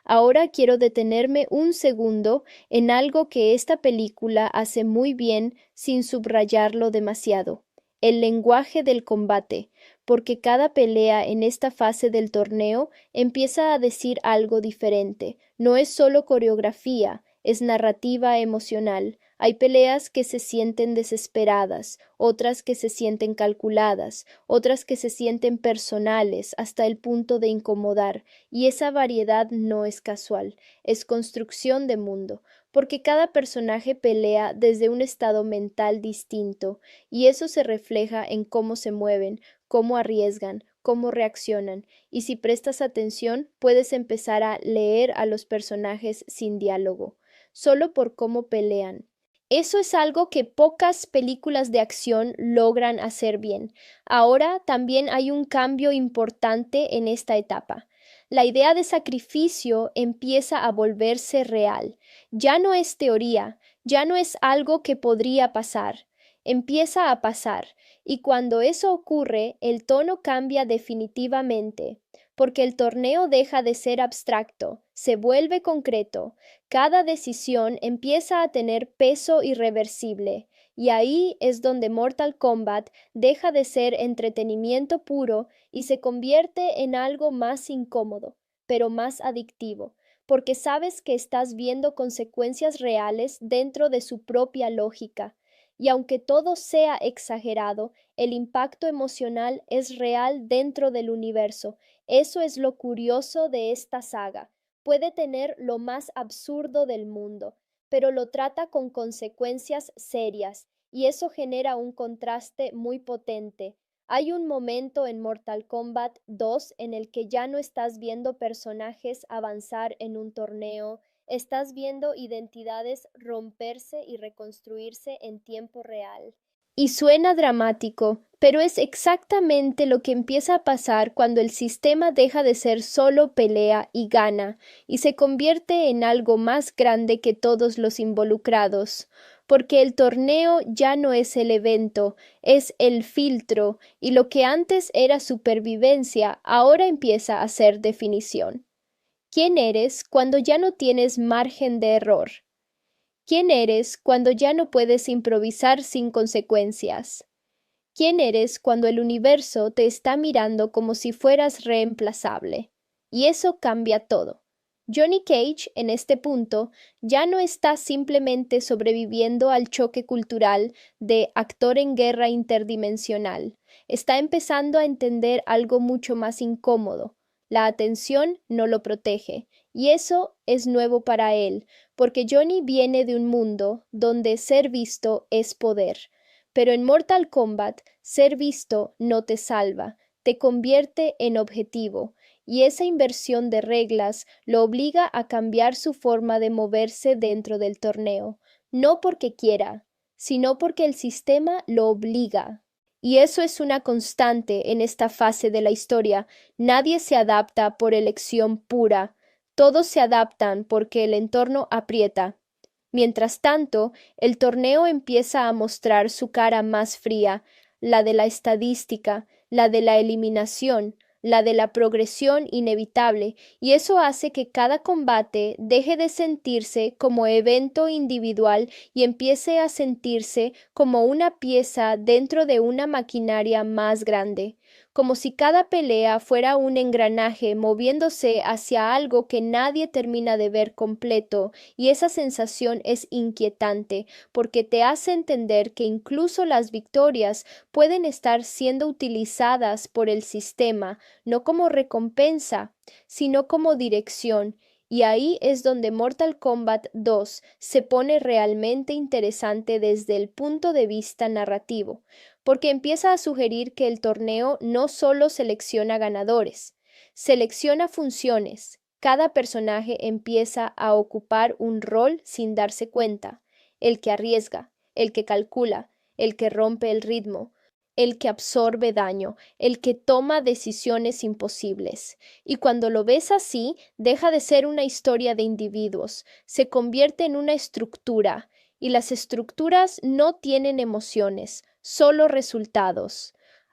Ahora quiero detenerme un segundo en algo que esta película hace muy bien sin subrayarlo demasiado, el lenguaje del combate, porque cada pelea en esta fase del torneo empieza a decir algo diferente, no es solo coreografía, es narrativa emocional. Hay peleas que se sienten desesperadas, otras que se sienten calculadas, otras que se sienten personales hasta el punto de incomodar, y esa variedad no es casual, es construcción de mundo, porque cada personaje pelea desde un estado mental distinto, y eso se refleja en cómo se mueven, cómo arriesgan, cómo reaccionan, y si prestas atención puedes empezar a leer a los personajes sin diálogo, solo por cómo pelean. Eso es algo que pocas películas de acción logran hacer bien. Ahora también hay un cambio importante en esta etapa. La idea de sacrificio empieza a volverse real. Ya no es teoría, ya no es algo que podría pasar. Empieza a pasar, y cuando eso ocurre, el tono cambia definitivamente, porque el torneo deja de ser abstracto, se vuelve concreto. Cada decisión empieza a tener peso irreversible, y ahí es donde Mortal Kombat deja de ser entretenimiento puro y se convierte en algo más incómodo, pero más adictivo, porque sabes que estás viendo consecuencias reales dentro de su propia lógica. Y aunque todo sea exagerado, el impacto emocional es real dentro del universo. Eso es lo curioso de esta saga. Puede tener lo más absurdo del mundo, pero lo trata con consecuencias serias, y eso genera un contraste muy potente. Hay un momento en Mortal Kombat 2 en el que ya no estás viendo personajes avanzar en un torneo, estás viendo identidades romperse y reconstruirse en tiempo real. Y suena dramático, pero es exactamente lo que empieza a pasar cuando el sistema deja de ser solo pelea y gana, y se convierte en algo más grande que todos los involucrados, porque el torneo ya no es el evento, es el filtro, y lo que antes era supervivencia ahora empieza a ser definición. ¿Quién eres cuando ya no tienes margen de error? ¿Quién eres cuando ya no puedes improvisar sin consecuencias? ¿Quién eres cuando el universo te está mirando como si fueras reemplazable? Y eso cambia todo. Johnny Cage, en este punto, ya no está simplemente sobreviviendo al choque cultural de actor en guerra interdimensional. Está empezando a entender algo mucho más incómodo. La atención no lo protege, y eso es nuevo para él, porque Johnny viene de un mundo donde ser visto es poder. Pero en Mortal Kombat, ser visto no te salva, te convierte en objetivo, y esa inversión de reglas lo obliga a cambiar su forma de moverse dentro del torneo, no porque quiera, sino porque el sistema lo obliga. Y eso es una constante en esta fase de la historia. Nadie se adapta por elección pura, todos se adaptan porque el entorno aprieta. Mientras tanto, el torneo empieza a mostrar su cara más fría, la de la estadística, la de la eliminación, la de la progresión inevitable, y eso hace que cada combate deje de sentirse como evento individual y empiece a sentirse como una pieza dentro de una maquinaria más grande, como si cada pelea fuera un engranaje moviéndose hacia algo que nadie termina de ver completo, y esa sensación es inquietante porque te hace entender que incluso las victorias pueden estar siendo utilizadas por el sistema, no como recompensa, sino como dirección. Y ahí es donde Mortal Kombat 2 se pone realmente interesante desde el punto de vista narrativo, porque empieza a sugerir que el torneo no solo selecciona ganadores, selecciona funciones. Cada personaje empieza a ocupar un rol sin darse cuenta: el que arriesga, el que calcula, el que rompe el ritmo, el que absorbe daño, el que toma decisiones imposibles. Y cuando lo ves así, deja de ser una historia de individuos, se convierte en una estructura, y las estructuras no tienen emociones, solo resultados.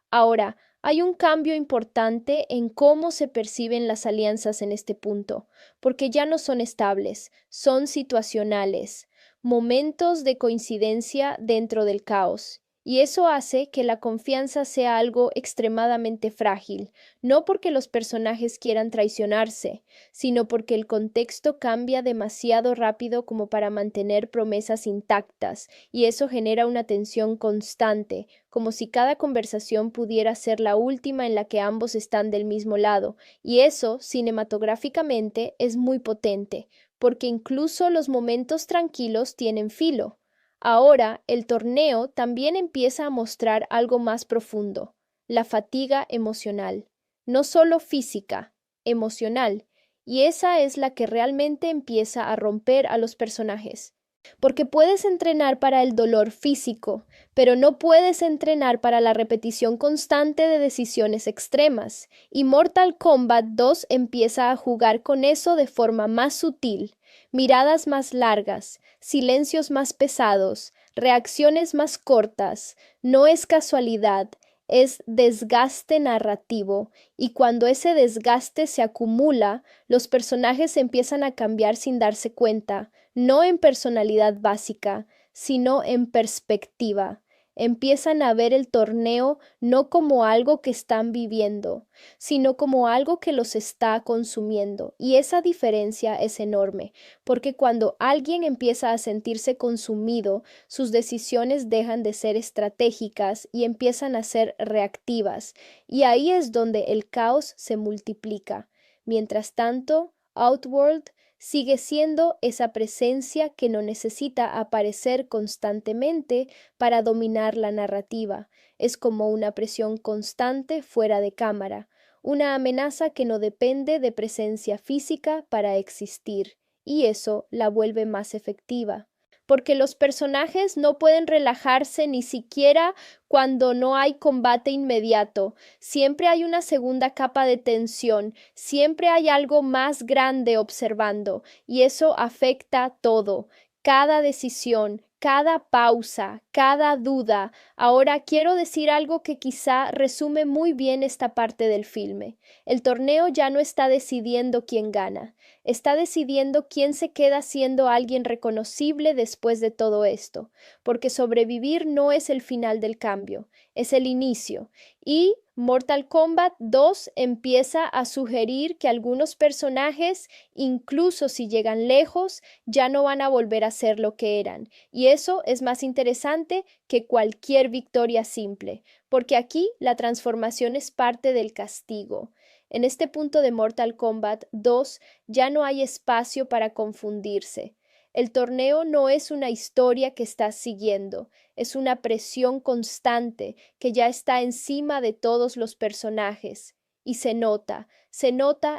Ahora, hay un cambio importante en cómo se perciben las alianzas en este punto, porque ya no son estables, son situacionales, momentos de coincidencia dentro del caos. Y eso hace que la confianza sea algo extremadamente frágil, no porque los personajes quieran traicionarse, sino porque el contexto cambia demasiado rápido como para mantener promesas intactas, y eso genera una tensión constante, como si cada conversación pudiera ser la última en la que ambos están del mismo lado, y eso, cinematográficamente, es muy potente, porque incluso los momentos tranquilos tienen filo. Ahora, el torneo también empieza a mostrar algo más profundo: la fatiga emocional, no solo física, emocional, y esa es la que realmente empieza a romper a los personajes. Porque puedes entrenar para el dolor físico, pero no puedes entrenar para la repetición constante de decisiones extremas. Y Mortal Kombat 2 empieza a jugar con eso de forma más sutil, miradas más largas, silencios más pesados, reacciones más cortas. No es casualidad, es desgaste narrativo, y cuando ese desgaste se acumula, los personajes empiezan a cambiar sin darse cuenta, no en personalidad básica, sino en perspectiva. Empiezan a ver el torneo no como algo que están viviendo, sino como algo que los está consumiendo. Y esa diferencia es enorme, porque cuando alguien empieza a sentirse consumido, sus decisiones dejan de ser estratégicas y empiezan a ser reactivas. Y ahí es donde el caos se multiplica. Mientras tanto, Outworld sigue siendo esa presencia que no necesita aparecer constantemente para dominar la narrativa. Es como una presión constante fuera de cámara, una amenaza que no depende de presencia física para existir, y eso la vuelve más efectiva. Porque los personajes no pueden relajarse ni siquiera cuando no hay combate inmediato. Siempre hay una segunda capa de tensión, siempre hay algo más grande observando, y eso afecta todo, cada decisión, cada pausa, cada duda. Ahora quiero decir algo que quizá resume muy bien esta parte del filme. El torneo ya no está decidiendo quién gana, está decidiendo quién se queda siendo alguien reconocible después de todo esto, porque sobrevivir no es el final del cambio, es el inicio. Y Mortal Kombat 2 empieza a sugerir que algunos personajes, incluso si llegan lejos, ya no van a volver a ser lo que eran. Y eso es más interesante que cualquier victoria simple, porque aquí la transformación es parte del castigo. En este punto de Mortal Kombat 2 ya no hay espacio para confundirse. El torneo no es una historia que estás siguiendo, es una presión constante que ya está encima de todos los personajes. Y se nota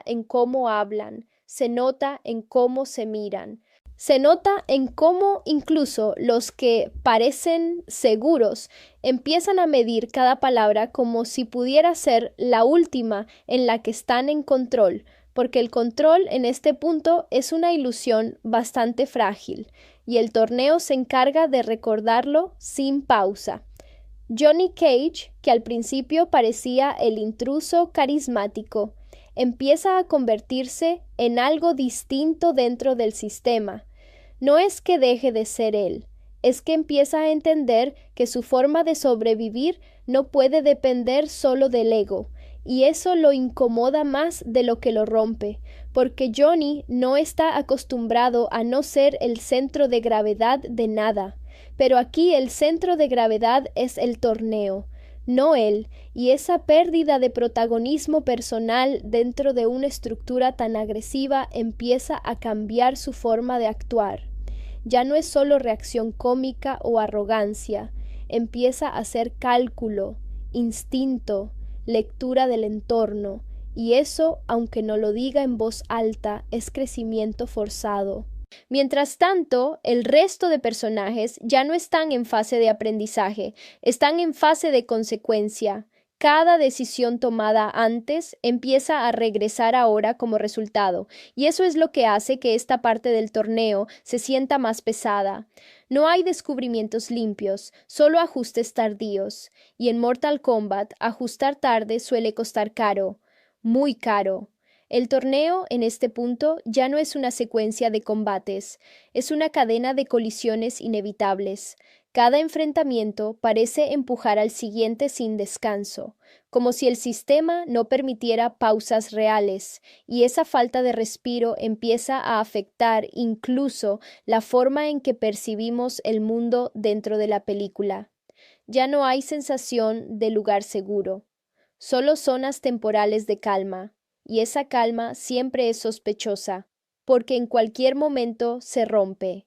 en cómo hablan, se nota en cómo se miran, se nota en cómo incluso los que parecen seguros empiezan a medir cada palabra como si pudiera ser la última en la que están en control, porque el control en este punto es una ilusión bastante frágil, y el torneo se encarga de recordarlo sin pausa. Johnny Cage, que al principio parecía el intruso carismático, empieza a convertirse en algo distinto dentro del sistema. No es que deje de ser él, es que empieza a entender que su forma de sobrevivir no puede depender solo del ego, y eso lo incomoda más de lo que lo rompe, porque Johnny no está acostumbrado a no ser el centro de gravedad de nada, pero aquí el centro de gravedad es el torneo, no él, y esa pérdida de protagonismo personal dentro de una estructura tan agresiva empieza a cambiar su forma de actuar. Ya no es solo reacción cómica o arrogancia, empieza a ser cálculo, instinto, lectura del entorno, y eso, aunque no lo diga en voz alta, es crecimiento forzado. Mientras tanto, el resto de personajes ya no están en fase de aprendizaje, están en fase de consecuencia. Cada decisión tomada antes empieza a regresar ahora como resultado, y eso es lo que hace que esta parte del torneo se sienta más pesada. No hay descubrimientos limpios, solo ajustes tardíos, y en Mortal Kombat ajustar tarde suele costar caro, muy caro. El torneo, en este punto, ya no es una secuencia de combates, es una cadena de colisiones inevitables. Cada enfrentamiento parece empujar al siguiente sin descanso, como si el sistema no permitiera pausas reales, y esa falta de respiro empieza a afectar incluso la forma en que percibimos el mundo dentro de la película. Ya no hay sensación de lugar seguro, solo zonas temporales de calma, y esa calma siempre es sospechosa, porque en cualquier momento se rompe.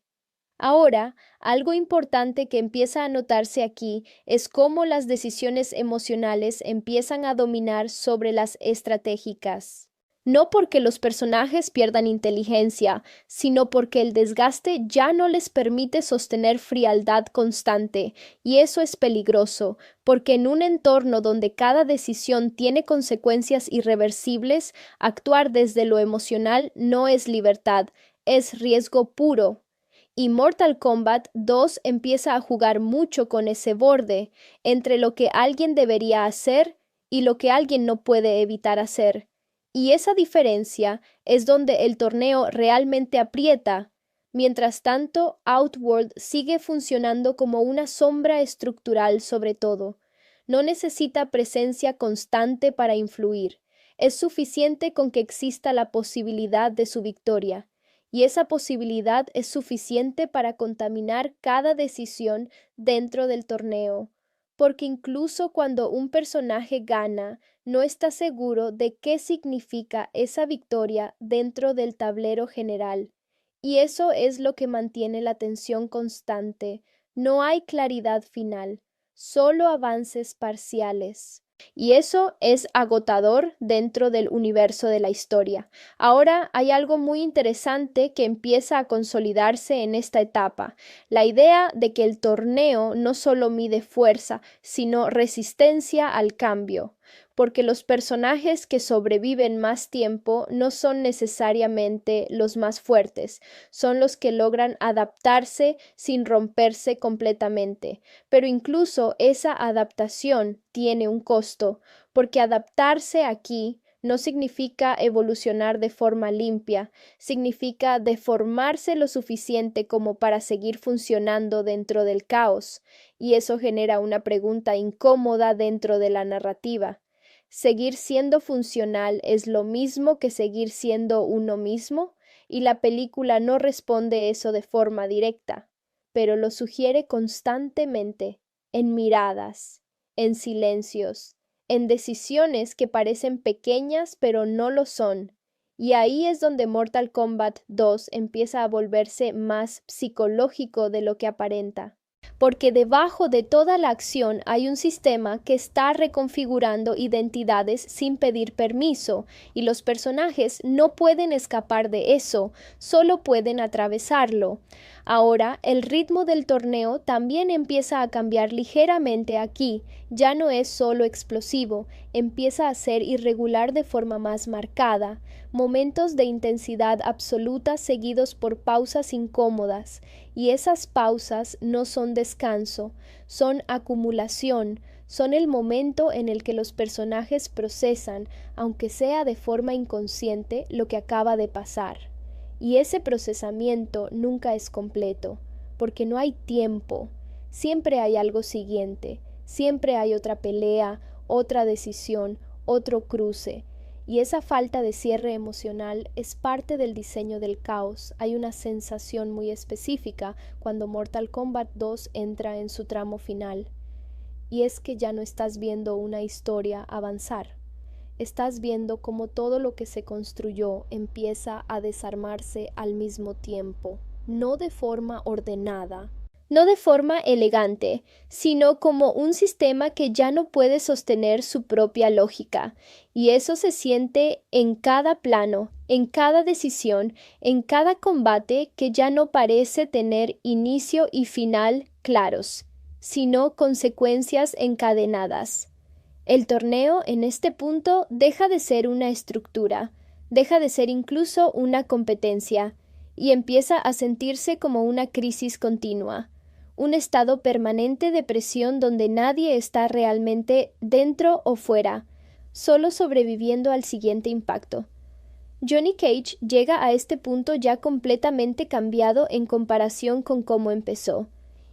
Ahora, algo importante que empieza a notarse aquí es cómo las decisiones emocionales empiezan a dominar sobre las estratégicas. no porque los personajes pierdan inteligencia, sino porque el desgaste ya no les permite sostener frialdad constante, y eso es peligroso, porque en un entorno donde cada decisión tiene consecuencias irreversibles, actuar desde lo emocional no es libertad, es riesgo puro. Y Mortal Kombat 2 empieza a jugar mucho con ese borde entre lo que alguien debería hacer y lo que alguien no puede evitar hacer. Y esa diferencia es donde el torneo realmente aprieta. Mientras tanto, Outworld sigue funcionando como una sombra estructural sobre todo. No necesita presencia constante para influir. Es suficiente con que exista la posibilidad de su victoria. Y esa posibilidad es suficiente para contaminar cada decisión dentro del torneo. Porque incluso cuando un personaje gana, no está seguro de qué significa esa victoria dentro del tablero general. Y eso es lo que mantiene la tensión constante. No hay claridad final, solo avances parciales. Y eso es agotador dentro del universo de la historia. Ahora hay algo muy interesante que empieza a consolidarse en esta etapa, la idea de que el torneo no solo mide fuerza, sino resistencia al cambio, porque los personajes que sobreviven más tiempo no son necesariamente los más fuertes, son los que logran adaptarse sin romperse completamente. Pero incluso esa adaptación tiene un costo, porque adaptarse aquí no significa evolucionar de forma limpia, significa deformarse lo suficiente como para seguir funcionando dentro del caos, y eso genera una pregunta incómoda dentro de la narrativa. ¿Seguir siendo funcional es lo mismo que seguir siendo uno mismo? Y la película no responde eso de forma directa, pero lo sugiere constantemente, en miradas, en silencios, en decisiones que parecen pequeñas pero no lo son. Y ahí es donde Mortal Kombat 2 empieza a volverse más psicológico de lo que aparenta. Porque debajo de toda la acción hay un sistema que está reconfigurando identidades sin pedir permiso, y los personajes no pueden escapar de eso, solo pueden atravesarlo. Ahora, el ritmo del torneo también empieza a cambiar ligeramente aquí, ya no es solo explosivo, empieza a ser irregular de forma más marcada, momentos de intensidad absoluta seguidos por pausas incómodas, y esas pausas no son descanso, son acumulación, son el momento en el que los personajes procesan, aunque sea de forma inconsciente, lo que acaba de pasar. Y ese procesamiento nunca es completo, porque no hay tiempo, siempre hay algo siguiente, siempre hay otra pelea, otra decisión, otro cruce. Y esa falta de cierre emocional es parte del diseño del caos. Hay una sensación muy específica cuando Mortal Kombat 2 entra en su tramo final. Y es que ya no estás viendo una historia avanzar. Estás viendo cómo todo lo que se construyó empieza a desarmarse al mismo tiempo, no de forma ordenada, no de forma elegante, sino como un sistema que ya no puede sostener su propia lógica, y eso se siente en cada plano, en cada decisión, en cada combate que ya no parece tener inicio y final claros, sino consecuencias encadenadas. El torneo en este punto deja de ser una estructura, deja de ser incluso una competencia, y empieza a sentirse como una crisis continua, un estado permanente de presión donde nadie está realmente dentro o fuera, solo sobreviviendo al siguiente impacto. Johnny Cage llega a este punto ya completamente cambiado en comparación con cómo empezó,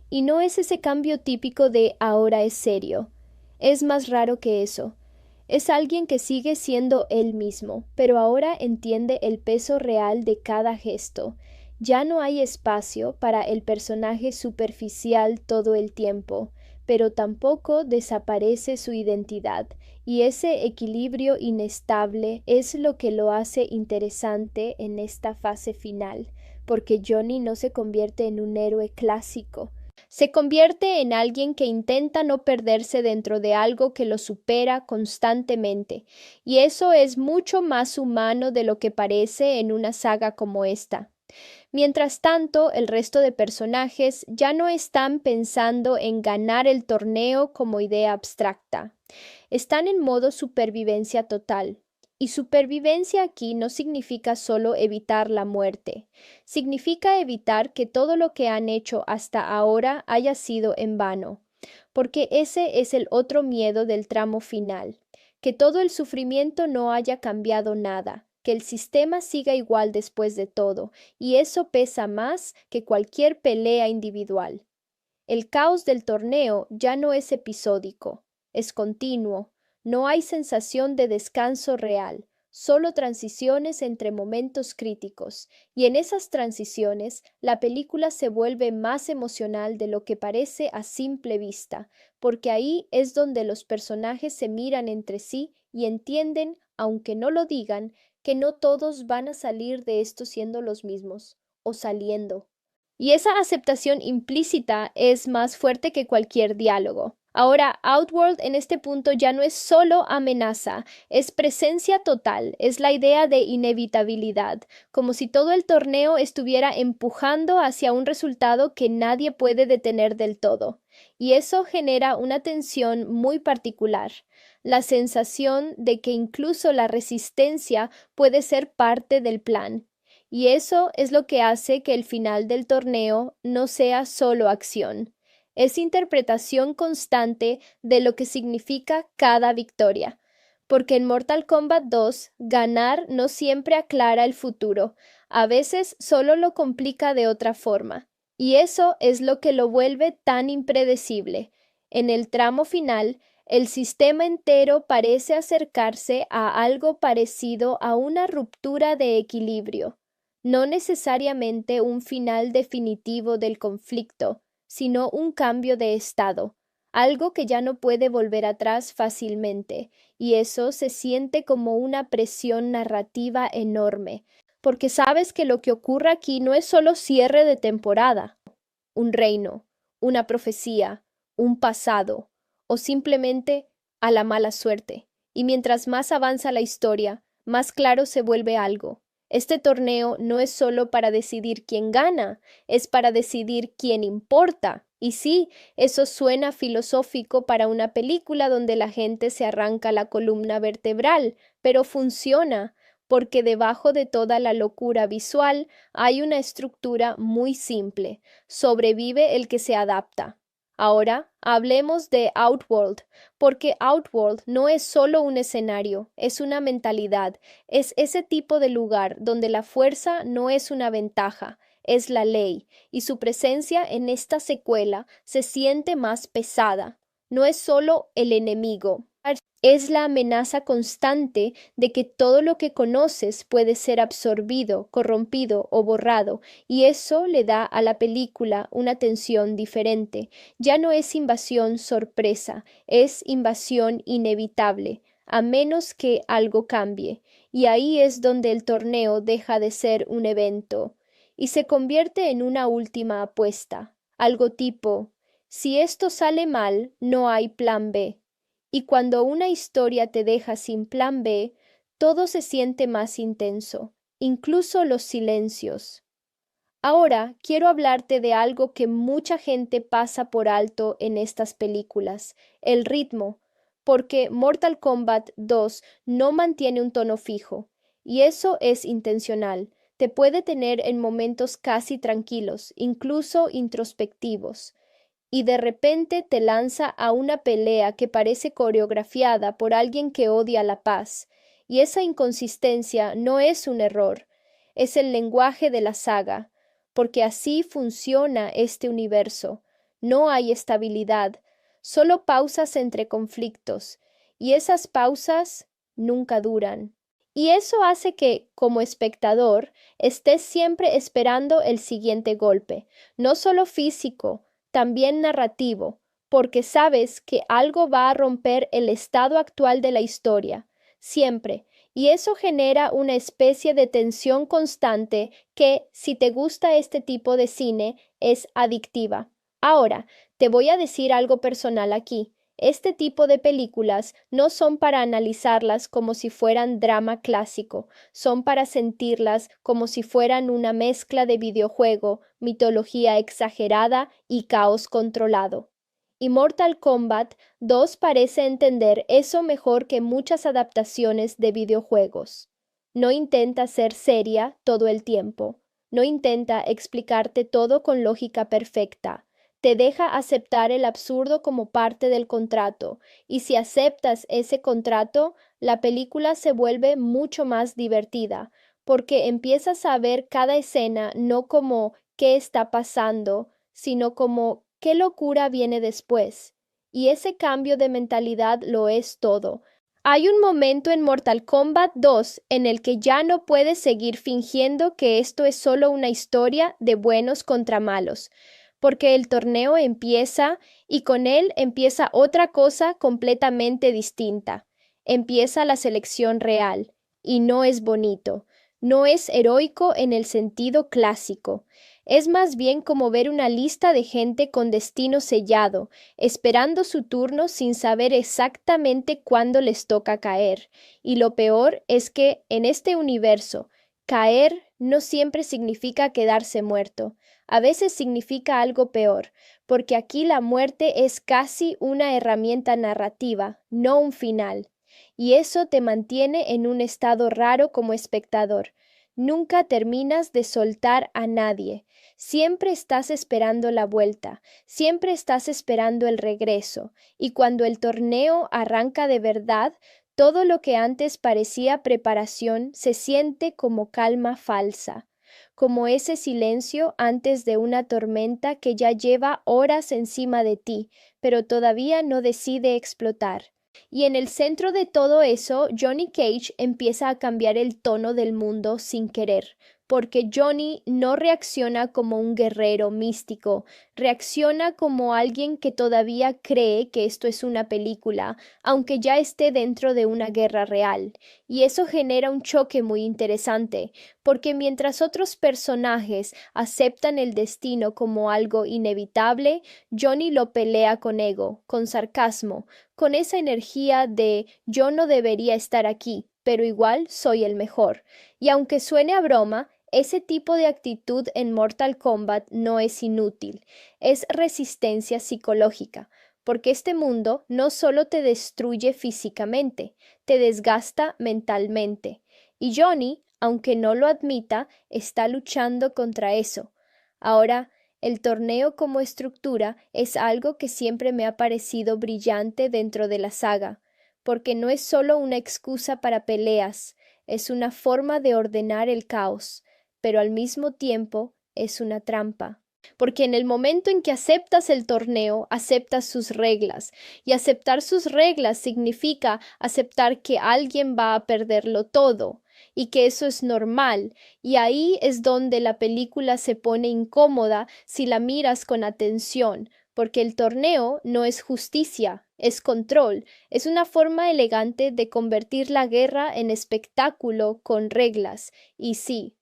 y no es ese cambio típico de ahora es serio. Es más raro que eso. Es alguien que sigue siendo él mismo, pero ahora entiende el peso real de cada gesto. Ya no hay espacio para el personaje superficial todo el tiempo, pero tampoco desaparece su identidad, y ese equilibrio inestable es lo que lo hace interesante en esta fase final, porque Johnny no se convierte en un héroe clásico, Se convierte en alguien que intenta no perderse dentro de algo que lo supera constantemente, y eso es mucho más humano de lo que parece en una saga como esta. Mientras tanto, el resto de personajes ya no están pensando en ganar el torneo como idea abstracta. Están en modo supervivencia total. Y supervivencia aquí no significa solo evitar la muerte, significa evitar que todo lo que han hecho hasta ahora haya sido en vano, porque ese es el otro miedo del tramo final, que todo el sufrimiento no haya cambiado nada, que el sistema siga igual después de todo, y eso pesa más que cualquier pelea individual. El caos del torneo ya no es episódico, es continuo, no hay sensación de descanso real, solo transiciones entre momentos críticos, y en esas transiciones la película se vuelve más emocional de lo que parece a simple vista, porque ahí es donde los personajes se miran entre sí y entienden, aunque no lo digan, que no todos van a salir de esto siendo los mismos, o saliendo. Y esa aceptación implícita es más fuerte que cualquier diálogo. Ahora, Outworld en este punto ya no es solo amenaza, es presencia total, es la idea de inevitabilidad, como si todo el torneo estuviera empujando hacia un resultado que nadie puede detener del todo. Y eso genera una tensión muy particular, la sensación de que incluso la resistencia puede ser parte del plan. Y eso es lo que hace que el final del torneo no sea solo acción, es interpretación constante de lo que significa cada victoria, porque en Mortal Kombat 2 ganar no siempre aclara el futuro, a veces solo lo complica de otra forma, y eso es lo que lo vuelve tan impredecible. En el tramo final, el sistema entero parece acercarse a algo parecido a una ruptura de equilibrio, no necesariamente un final definitivo del conflicto, sino un cambio de estado, algo que ya no puede volver atrás fácilmente, y eso se siente como una presión narrativa enorme, porque sabes que lo que ocurre aquí no es solo cierre de temporada, un reino, una profecía, un pasado, o simplemente a la mala suerte. Y mientras más avanza la historia, más claro se vuelve algo. Este torneo no es solo para decidir quién gana, es para decidir quién importa. Y sí, eso suena filosófico para una película donde la gente se arranca la columna vertebral, pero funciona, porque debajo de toda la locura visual hay una estructura muy simple. Sobrevive el que se adapta. Ahora hablemos de Outworld, porque Outworld no es solo un escenario, es una mentalidad, es ese tipo de lugar donde la fuerza no es una ventaja, es la ley, y su presencia en esta secuela se siente más pesada. No es solo el enemigo, es la amenaza constante de que todo lo que conoces puede ser absorbido, corrompido o borrado, y eso le da a la película una tensión diferente. Ya no es invasión sorpresa, es invasión inevitable, a menos que algo cambie, y ahí es donde el torneo deja de ser un evento y se convierte en una última apuesta, algo tipo, si esto sale mal, no hay plan B. Y cuando una historia te deja sin plan B, todo se siente más intenso, incluso los silencios. Ahora quiero hablarte de algo que mucha gente pasa por alto en estas películas, el ritmo, porque Mortal Kombat 2 no mantiene un tono fijo, y eso es intencional. Te puede tener en momentos casi tranquilos, incluso introspectivos, y de repente te lanza a una pelea que parece coreografiada por alguien que odia la paz, y esa inconsistencia no es un error, es el lenguaje de la saga, porque así funciona este universo. No hay estabilidad, solo pausas entre conflictos, y esas pausas nunca duran. Y eso hace que, como espectador, estés siempre esperando el siguiente golpe, no solo físico, también narrativo, porque sabes que algo va a romper el estado actual de la historia, siempre, y eso genera una especie de tensión constante que, si te gusta este tipo de cine, es adictiva. Ahora, te voy a decir algo personal aquí. Este tipo de películas no son para analizarlas como si fueran drama clásico, son para sentirlas como si fueran una mezcla de videojuego, mitología exagerada y caos controlado. Y Mortal Kombat 2 parece entender eso mejor que muchas adaptaciones de videojuegos. No intenta ser seria todo el tiempo, no intenta explicarte todo con lógica perfecta, te deja aceptar el absurdo como parte del contrato, y si aceptas ese contrato, la película se vuelve mucho más divertida, porque empiezas a ver cada escena no como qué está pasando, sino como qué locura viene después. Y ese cambio de mentalidad lo es todo. Hay un momento en Mortal Kombat 2 en el que ya no puedes seguir fingiendo que esto es solo una historia de buenos contra malos, porque el torneo empieza y con él empieza otra cosa completamente distinta. Empieza la selección real, y no es bonito, no es heroico en el sentido clásico. Es más bien como ver una lista de gente con destino sellado, esperando su turno sin saber exactamente cuándo les toca caer. Y lo peor es que en este universo, caer no siempre significa quedarse muerto. A veces significa algo peor, porque aquí la muerte es casi una herramienta narrativa, no un final. Y eso te mantiene en un estado raro como espectador. Nunca terminas de soltar a nadie. Siempre estás esperando la vuelta, siempre estás esperando el regreso, y cuando el torneo arranca de verdad, todo lo que antes parecía preparación se siente como calma falsa, como ese silencio antes de una tormenta que ya lleva horas encima de ti, pero todavía no decide explotar. Y en el centro de todo eso, Johnny Cage empieza a cambiar el tono del mundo sin querer, porque Johnny no reacciona como un guerrero místico, reacciona como alguien que todavía cree que esto es una película, aunque ya esté dentro de una guerra real. Y eso genera un choque muy interesante, porque mientras otros personajes aceptan el destino como algo inevitable, Johnny lo pelea con ego, con sarcasmo, con esa energía de yo no debería estar aquí, pero igual soy el mejor. Y aunque suene a broma, ese tipo de actitud en Mortal Kombat no es inútil, es resistencia psicológica, porque este mundo no solo te destruye físicamente, te desgasta mentalmente. Y Johnny, aunque no lo admita, está luchando contra eso. Ahora, el torneo como estructura es algo que siempre me ha parecido brillante dentro de la saga, porque no es solo una excusa para peleas, es una forma de ordenar el caos, pero al mismo tiempo es una trampa. Porque en el momento en que aceptas el torneo, aceptas sus reglas, y aceptar sus reglas significa aceptar que alguien va a perderlo todo, y que eso es normal, y ahí es donde la película se pone incómoda si la miras con atención, porque el torneo no es justicia, es control, es una forma elegante de convertir la guerra en espectáculo con reglas, y sí,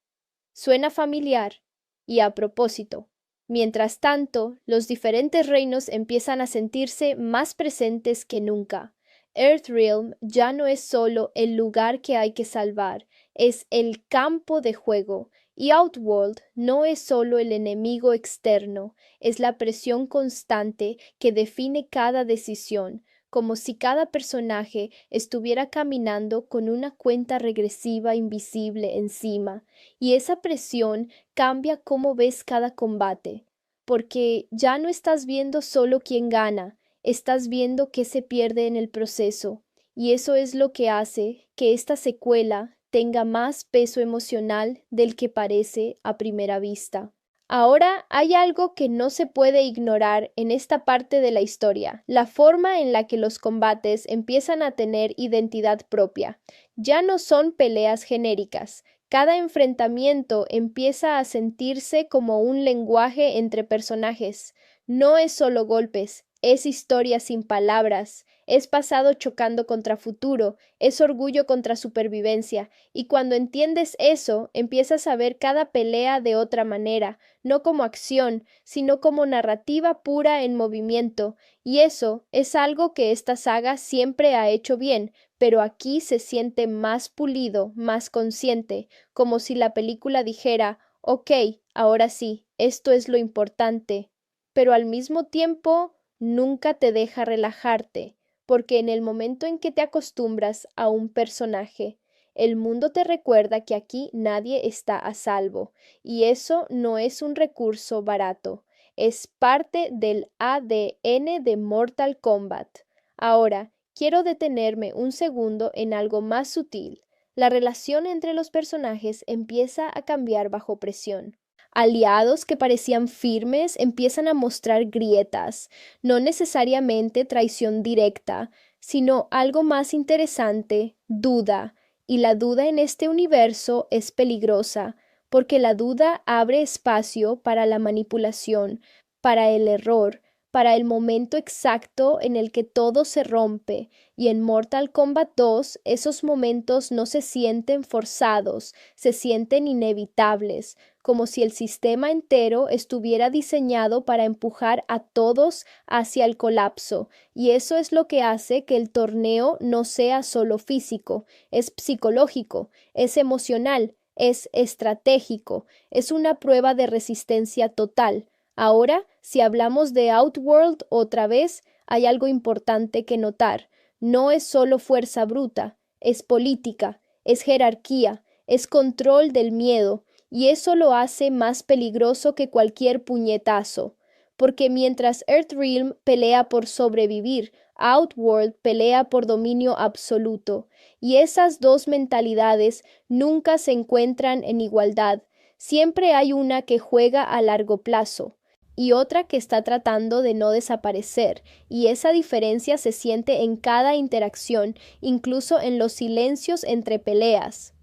suena familiar, y a propósito. Mientras tanto, los diferentes reinos empiezan a sentirse más presentes que nunca. Earthrealm ya no es solo el lugar que hay que salvar, es el campo de juego, y Outworld no es solo el enemigo externo, es la presión constante que define cada decisión, como si cada personaje estuviera caminando con una cuenta regresiva invisible encima, y esa presión cambia cómo ves cada combate, porque ya no estás viendo solo quién gana, estás viendo qué se pierde en el proceso, y eso es lo que hace que esta secuela tenga más peso emocional del que parece a primera vista. Ahora hay algo que no se puede ignorar en esta parte de la historia, la forma en la que los combates empiezan a tener identidad propia. Ya no son peleas genéricas, cada enfrentamiento empieza a sentirse como un lenguaje entre personajes. No es solo golpes, Es historia sin palabras, es pasado chocando contra futuro, es orgullo contra supervivencia, y cuando entiendes eso, empiezas a ver cada pelea de otra manera, no como acción, sino como narrativa pura en movimiento, y eso es algo que esta saga siempre ha hecho bien, pero aquí se siente más pulido, más consciente, como si la película dijera, ok, ahora sí, esto es lo importante, pero al mismo tiempo nunca te deja relajarte, porque en el momento en que te acostumbras a un personaje, el mundo te recuerda que aquí nadie está a salvo, y eso no es un recurso barato, es parte del ADN de Mortal Kombat. Ahora, quiero detenerme un segundo en algo más sutil. La relación entre los personajes empieza a cambiar bajo presión. Aliados que parecían firmes empiezan a mostrar grietas, no necesariamente traición directa, sino algo más interesante, duda, y la duda en este universo es peligrosa, porque la duda abre espacio para la manipulación, para el error, para el momento exacto en el que todo se rompe, y en Mortal Kombat 2 esos momentos no se sienten forzados, se sienten inevitables, como si el sistema entero estuviera diseñado para empujar a todos hacia el colapso, y eso es lo que hace que el torneo no sea solo físico, es psicológico, es emocional, es estratégico, es una prueba de resistencia total. Ahora, si hablamos de Outworld otra vez, hay algo importante que notar. No es solo fuerza bruta, es política, es jerarquía, es control del miedo, y eso lo hace más peligroso que cualquier puñetazo, porque mientras Earthrealm pelea por sobrevivir, Outworld pelea por dominio absoluto, y esas dos mentalidades nunca se encuentran en igualdad. Siempre hay una que juega a largo plazo y otra que está tratando de no desaparecer, y esa diferencia se siente en cada interacción, incluso en los silencios entre peleas.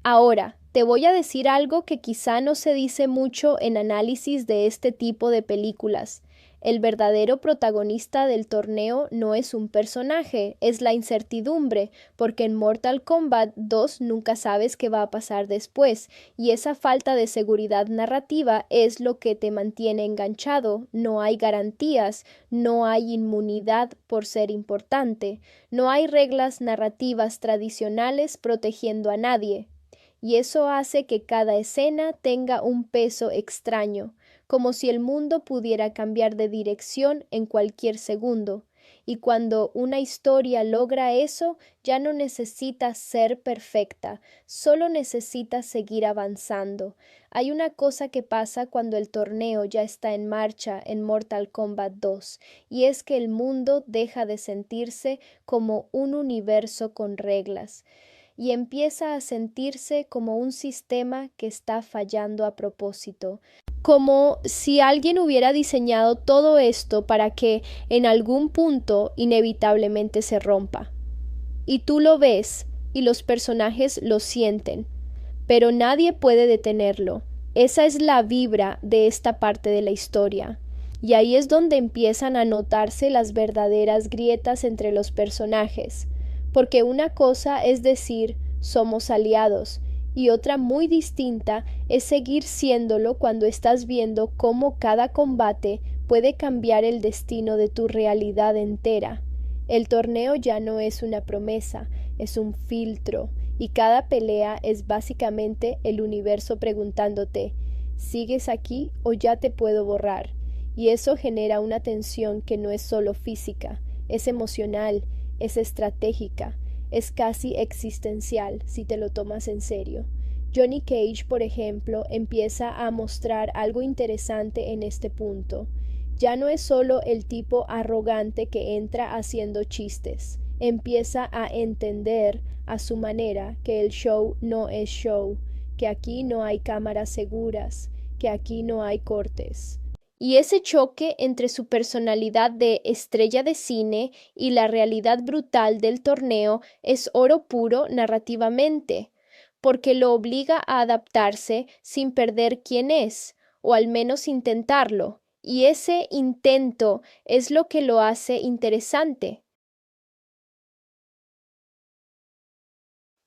Ahora, te voy a decir algo que quizá no se dice mucho en análisis de este tipo de películas. El verdadero protagonista del torneo no es un personaje, es la incertidumbre, porque en Mortal Kombat 2 nunca sabes qué va a pasar después, y esa falta de seguridad narrativa es lo que te mantiene enganchado. No hay garantías, no hay inmunidad por ser importante, no hay reglas narrativas tradicionales protegiendo a nadie. Y eso hace que cada escena tenga un peso extraño, como si el mundo pudiera cambiar de dirección en cualquier segundo. Y cuando una historia logra eso, ya no necesita ser perfecta, solo necesita seguir avanzando. Hay una cosa que pasa cuando el torneo ya está en marcha en Mortal Kombat 2, y es que el mundo deja de sentirse como un universo con reglas y empieza a sentirse como un sistema que está fallando a propósito, como si alguien hubiera diseñado todo esto para que en algún punto inevitablemente se rompa. Y tú lo ves y los personajes lo sienten, pero nadie puede detenerlo. Esa es la vibra de esta parte de la historia. Y ahí es donde empiezan a notarse las verdaderas grietas entre los personajes, porque una cosa es decir somos aliados y otra muy distinta es seguir siéndolo cuando estás viendo cómo cada combate puede cambiar el destino de tu realidad entera. El torneo ya no es una promesa, es un filtro, y cada pelea es básicamente el universo preguntándote, ¿sigues aquí o ya te puedo borrar? Y eso genera una tensión que no es solo física, es emocional, es estratégica, es casi existencial si te lo tomas en serio. Johnny Cage, por ejemplo, empieza a mostrar algo interesante en este punto. Ya no es solo el tipo arrogante que entra haciendo chistes. Empieza a entender a su manera que el show no es show, que aquí no hay cámaras seguras, que aquí no hay cortes. Y ese choque entre su personalidad de estrella de cine y la realidad brutal del torneo es oro puro narrativamente, porque lo obliga a adaptarse sin perder quién es, o al menos intentarlo, y ese intento es lo que lo hace interesante.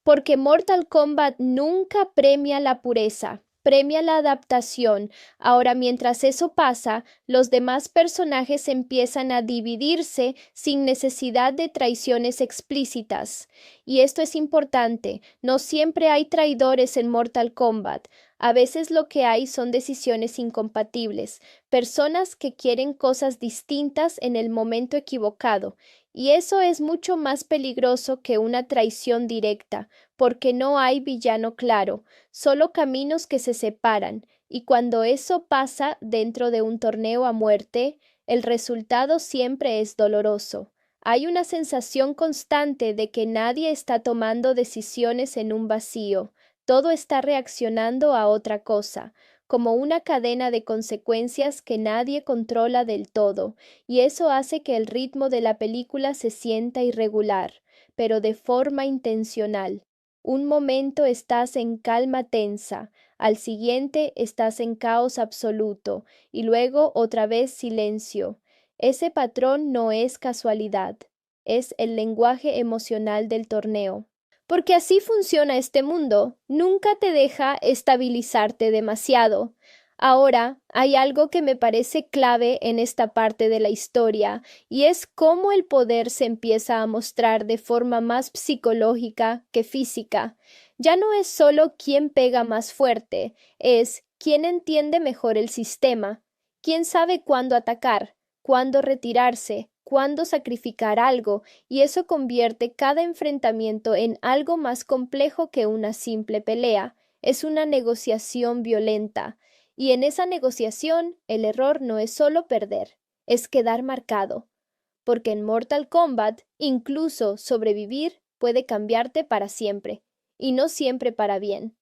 Porque Mortal Kombat nunca premia la pureza, premia la adaptación. Ahora, mientras eso pasa, los demás personajes empiezan a dividirse sin necesidad de traiciones explícitas. Y esto es importante, no siempre hay traidores en Mortal Kombat. A veces lo que hay son decisiones incompatibles, personas que quieren cosas distintas en el momento equivocado, y eso es mucho más peligroso que una traición directa, porque no hay villano claro, solo caminos que se separan, y cuando eso pasa dentro de un torneo a muerte, el resultado siempre es doloroso. Hay una sensación constante de que nadie está tomando decisiones en un vacío, todo está reaccionando a otra cosa, como una cadena de consecuencias que nadie controla del todo, y eso hace que el ritmo de la película se sienta irregular, pero de forma intencional. Un momento estás en calma tensa, al siguiente estás en caos absoluto, y luego otra vez silencio. Ese patrón no es casualidad, es el lenguaje emocional del torneo. Porque así funciona este mundo, nunca te deja estabilizarte demasiado. Ahora, hay algo que me parece clave en esta parte de la historia, y es cómo el poder se empieza a mostrar de forma más psicológica que física. Ya no es solo quién pega más fuerte, es quién entiende mejor el sistema, quién sabe cuándo atacar, cuándo retirarse, cuándo sacrificar algo, y eso convierte cada enfrentamiento en algo más complejo que una simple pelea. Es una negociación violenta. Y en esa negociación, el error no es solo perder, es quedar marcado, porque en Mortal Kombat, incluso sobrevivir puede cambiarte para siempre, y no siempre para bien.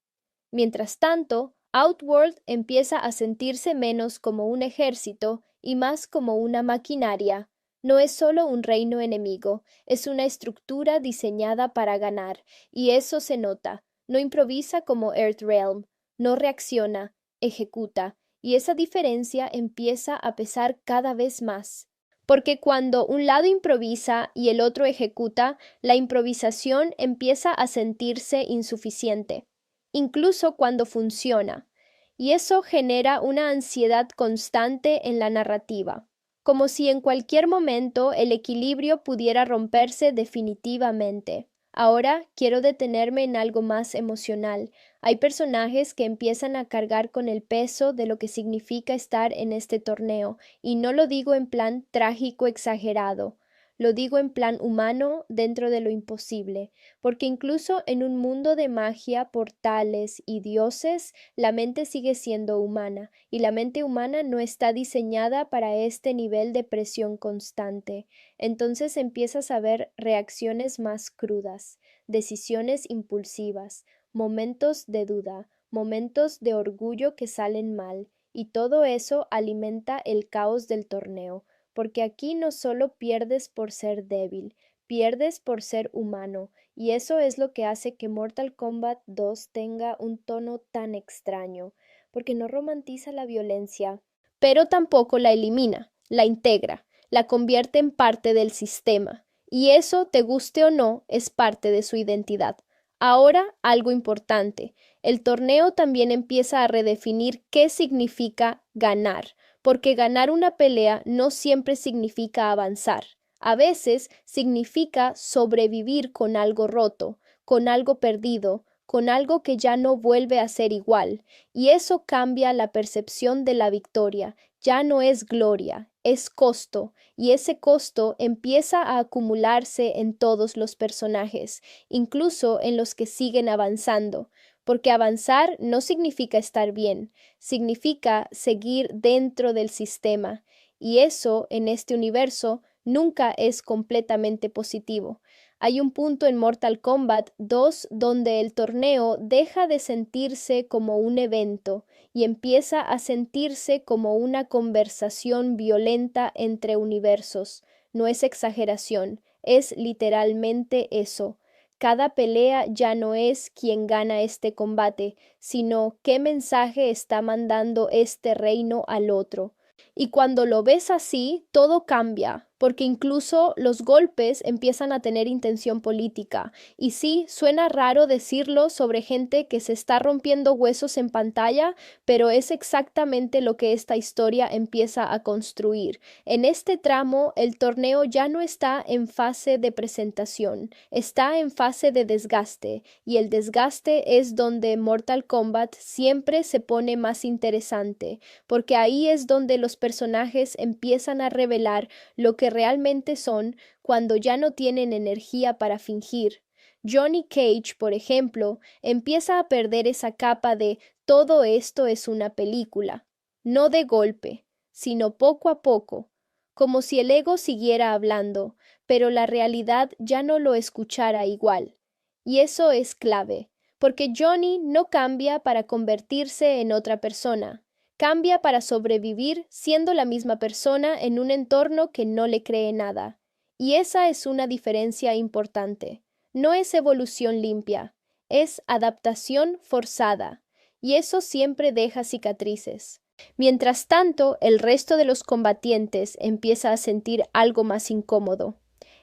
Mientras tanto, Outworld empieza a sentirse menos como un ejército y más como una maquinaria. No es solo un reino enemigo, es una estructura diseñada para ganar, y eso se nota. No improvisa como Earthrealm, no reacciona, ejecuta, y esa diferencia empieza a pesar cada vez más. Porque cuando un lado improvisa y el otro ejecuta, la improvisación empieza a sentirse insuficiente, incluso cuando funciona, y eso genera una ansiedad constante en la narrativa, como si en cualquier momento el equilibrio pudiera romperse definitivamente. Ahora quiero detenerme en algo más emocional. Hay personajes que empiezan a cargar con el peso de lo que significa estar en este torneo, y no lo digo en plan trágico exagerado, lo digo en plan humano dentro de lo imposible, porque incluso en un mundo de magia, portales y dioses, la mente sigue siendo humana, y la mente humana no está diseñada para este nivel de presión constante. Entonces empiezas a ver reacciones más crudas, decisiones impulsivas, momentos de duda, momentos de orgullo que salen mal, y todo eso alimenta el caos del torneo, porque aquí no solo pierdes por ser débil, pierdes por ser humano, y eso es lo que hace que Mortal Kombat 2 tenga un tono tan extraño, porque no romantiza la violencia, pero tampoco la elimina, la integra, la convierte en parte del sistema, y eso, te guste o no, es parte de su identidad. Ahora, algo importante, el torneo también empieza a redefinir qué significa ganar, porque ganar una pelea no siempre significa avanzar. A veces significa sobrevivir con algo roto, con algo perdido, con algo que ya no vuelve a ser igual, y eso cambia la percepción de la victoria. Ya no es gloria, es costo, y ese costo empieza a acumularse en todos los personajes, incluso en los que siguen avanzando, porque avanzar no significa estar bien, significa seguir dentro del sistema, y eso en este universo nunca es completamente positivo. Hay un punto en Mortal Kombat 2 donde el torneo deja de sentirse como un evento y empieza a sentirse como una conversación violenta entre universos. No es exageración, es literalmente eso. Cada pelea ya no es quien gana este combate, sino qué mensaje está mandando este reino al otro. Y cuando lo ves así, todo cambia, porque incluso los golpes empiezan a tener intención política. Y sí, suena raro decirlo sobre gente que se está rompiendo huesos en pantalla, pero es exactamente lo que esta historia empieza a construir. En este tramo, el torneo ya no está en fase de presentación, está en fase de desgaste, y el desgaste es donde Mortal Kombat siempre se pone más interesante, porque ahí es donde los personajes empiezan a revelar lo que realmente son cuando ya no tienen energía para fingir. Johnny Cage, por ejemplo, empieza a perder esa capa de todo esto es una película, no de golpe, sino poco a poco, como si el ego siguiera hablando, pero la realidad ya no lo escuchara igual. Y eso es clave, porque Johnny no cambia para convertirse en otra persona. Cambia para sobrevivir siendo la misma persona en un entorno que no le cree nada. Y esa es una diferencia importante. No es evolución limpia, es adaptación forzada. Y eso siempre deja cicatrices. Mientras tanto, el resto de los combatientes empieza a sentir algo más incómodo.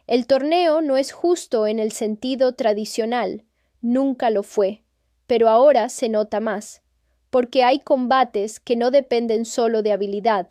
El torneo no es justo en el sentido tradicional, nunca lo fue, pero ahora se nota más porque hay combates que no dependen solo de habilidad,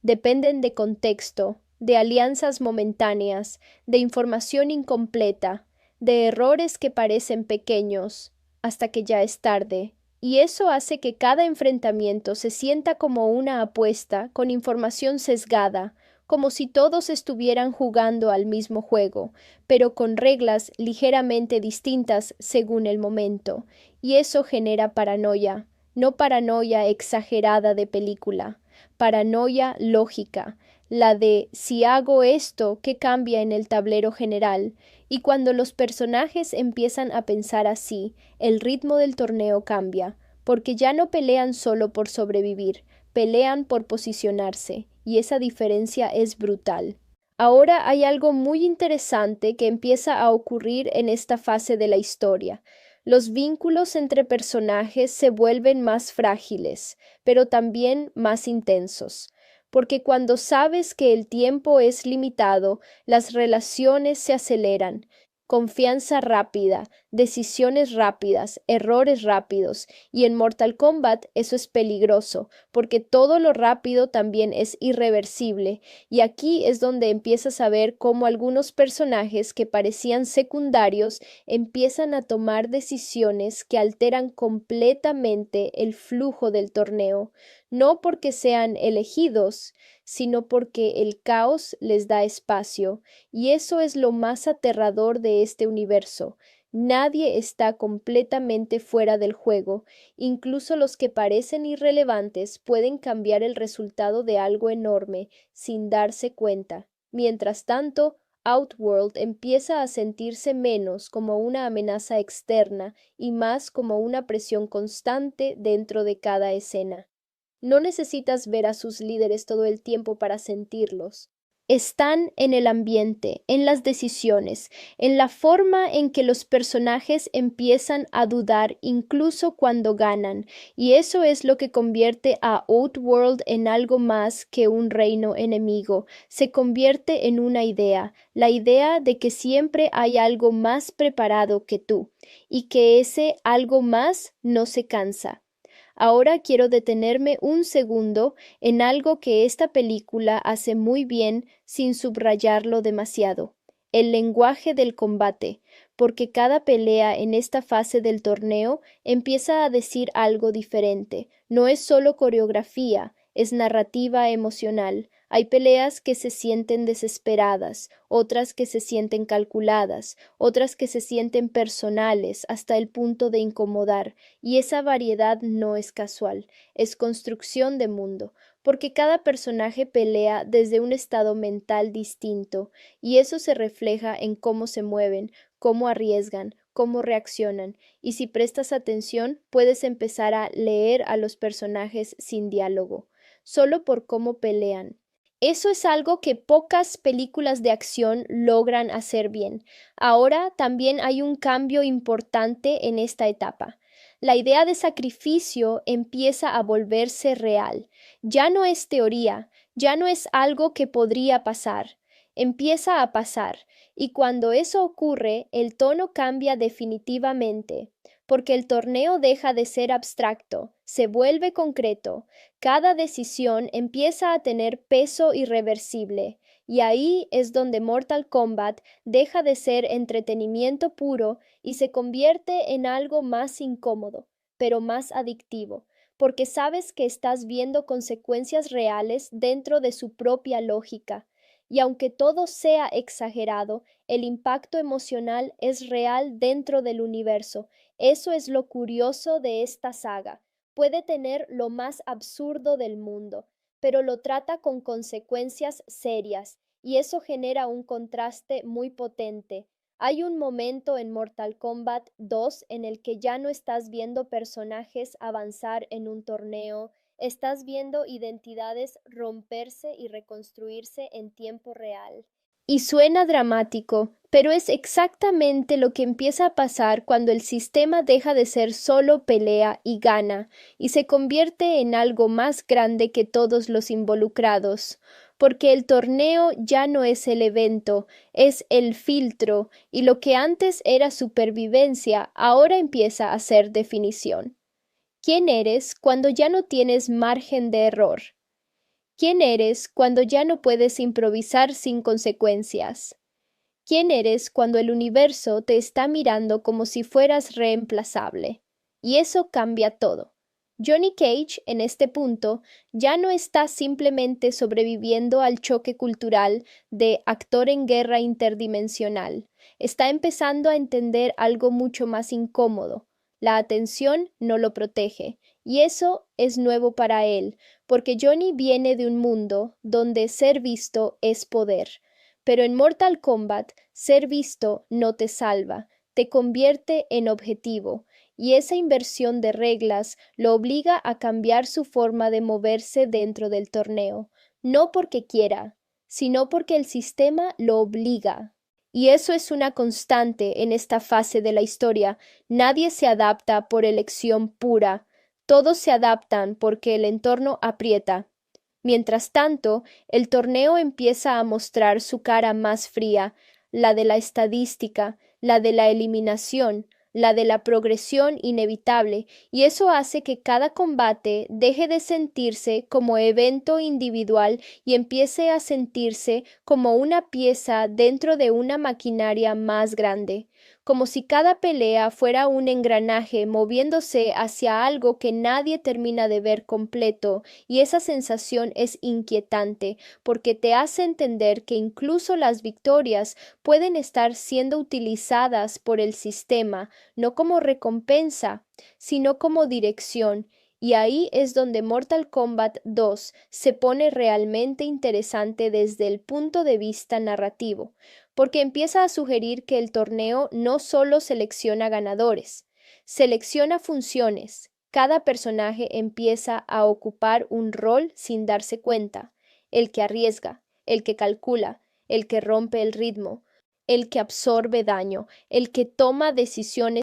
dependen de contexto, de alianzas momentáneas, de información incompleta, de errores que parecen pequeños, hasta que ya es tarde, y eso hace que cada enfrentamiento se sienta como una apuesta con información sesgada, como si todos estuvieran jugando al mismo juego, pero con reglas ligeramente distintas según el momento, y eso genera paranoia. No paranoia exagerada de película, paranoia lógica, la de si hago esto, ¿qué cambia en el tablero general? Y cuando los personajes empiezan a pensar así, el ritmo del torneo cambia, porque ya no pelean solo por sobrevivir, pelean por posicionarse, y esa diferencia es brutal. Ahora hay algo muy interesante que empieza a ocurrir en esta fase de la historia. Los vínculos entre personajes se vuelven más frágiles, pero también más intensos, porque cuando sabes que el tiempo es limitado, las relaciones se aceleran. Confianza rápida, decisiones rápidas, errores rápidos, y en Mortal Kombat eso es peligroso, porque todo lo rápido también es irreversible, y aquí es donde empiezas a ver cómo algunos personajes que parecían secundarios empiezan a tomar decisiones que alteran completamente el flujo del torneo, no porque sean elegidos, sino porque el caos les da espacio, y eso es lo más aterrador de este universo. Nadie está completamente fuera del juego, incluso los que parecen irrelevantes pueden cambiar el resultado de algo enorme sin darse cuenta. Mientras tanto, Outworld empieza a sentirse menos como una amenaza externa y más como una presión constante dentro de cada escena. No necesitas ver a sus líderes todo el tiempo para sentirlos. Están en el ambiente, en las decisiones, en la forma en que los personajes empiezan a dudar incluso cuando ganan, y eso es lo que convierte a Outworld en algo más que un reino enemigo. Se convierte en una idea, la idea de que siempre hay algo más preparado que tú, y que ese algo más no se cansa. Ahora quiero detenerme un segundo en algo que esta película hace muy bien sin subrayarlo demasiado, el lenguaje del combate, porque cada pelea en esta fase del torneo empieza a decir algo diferente. No es solo coreografía, es narrativa emocional. Hay peleas que se sienten desesperadas, otras que se sienten calculadas, otras que se sienten personales hasta el punto de incomodar, y esa variedad no es casual, es construcción de mundo, porque cada personaje pelea desde un estado mental distinto, y eso se refleja en cómo se mueven, cómo arriesgan, cómo reaccionan, y si prestas atención puedes empezar a leer a los personajes sin diálogo, solo por cómo pelean. Eso es algo que pocas películas de acción logran hacer bien. Ahora también hay un cambio importante en esta etapa. La idea de sacrificio empieza a volverse real. Ya no es teoría, Ya no es algo que podría pasar, empieza a pasar, y cuando eso ocurre, el tono cambia definitivamente, porque el torneo deja de ser abstracto, se vuelve concreto, cada decisión empieza a tener peso irreversible, y ahí es donde Mortal Kombat deja de ser entretenimiento puro y se convierte en algo más incómodo, pero más adictivo, porque sabes que estás viendo consecuencias reales dentro de su propia lógica. Y aunque todo sea exagerado, el impacto emocional es real dentro del universo. Eso es lo curioso de esta saga. Puede tener lo más absurdo del mundo, pero lo trata con consecuencias serias, y eso genera un contraste muy potente. Hay un momento en Mortal Kombat 2 en el que ya no estás viendo personajes avanzar en un torneo, estás viendo identidades romperse y reconstruirse en tiempo real. Y suena dramático, pero es exactamente lo que empieza a pasar cuando el sistema deja de ser solo pelea y gana, y se convierte en algo más grande que todos los involucrados, porque el torneo ya no es el evento, es el filtro, y lo que antes era supervivencia ahora empieza a ser definición. ¿Quién eres cuando ya no tienes margen de error? ¿Quién eres cuando ya no puedes improvisar sin consecuencias? ¿Quién eres cuando el universo te está mirando como si fueras reemplazable? Y eso cambia todo. Johnny Cage, en este punto, ya no está simplemente sobreviviendo al choque cultural de actor en guerra interdimensional. Está empezando a entender algo mucho más incómodo. La atención no lo protege, y eso es nuevo para él, porque Johnny viene de un mundo donde ser visto es poder. Pero en Mortal Kombat, ser visto no te salva, te convierte en objetivo, y esa inversión de reglas lo obliga a cambiar su forma de moverse dentro del torneo, no porque quiera, sino porque el sistema lo obliga. Y eso es una constante en esta fase de la historia. Nadie se adapta por elección pura, todos se adaptan porque el entorno aprieta. Mientras tanto, el torneo empieza a mostrar su cara más fría, la de la estadística, la de la eliminación, la de la progresión inevitable, y eso hace que cada combate deje de sentirse como evento individual y empiece a sentirse como una pieza dentro de una maquinaria más grande, como si cada pelea fuera un engranaje moviéndose hacia algo que nadie termina de ver completo, y esa sensación es inquietante porque te hace entender que incluso las victorias pueden estar siendo utilizadas por el sistema, no como recompensa, sino como dirección. Y ahí es donde Mortal Kombat 2 se pone realmente interesante desde el punto de vista narrativo, porque empieza a sugerir que el torneo no solo selecciona ganadores, selecciona funciones. Cada personaje empieza a ocupar un rol sin darse cuenta: el que arriesga, el que calcula, el que rompe el ritmo, el que absorbe daño, el que toma decisiones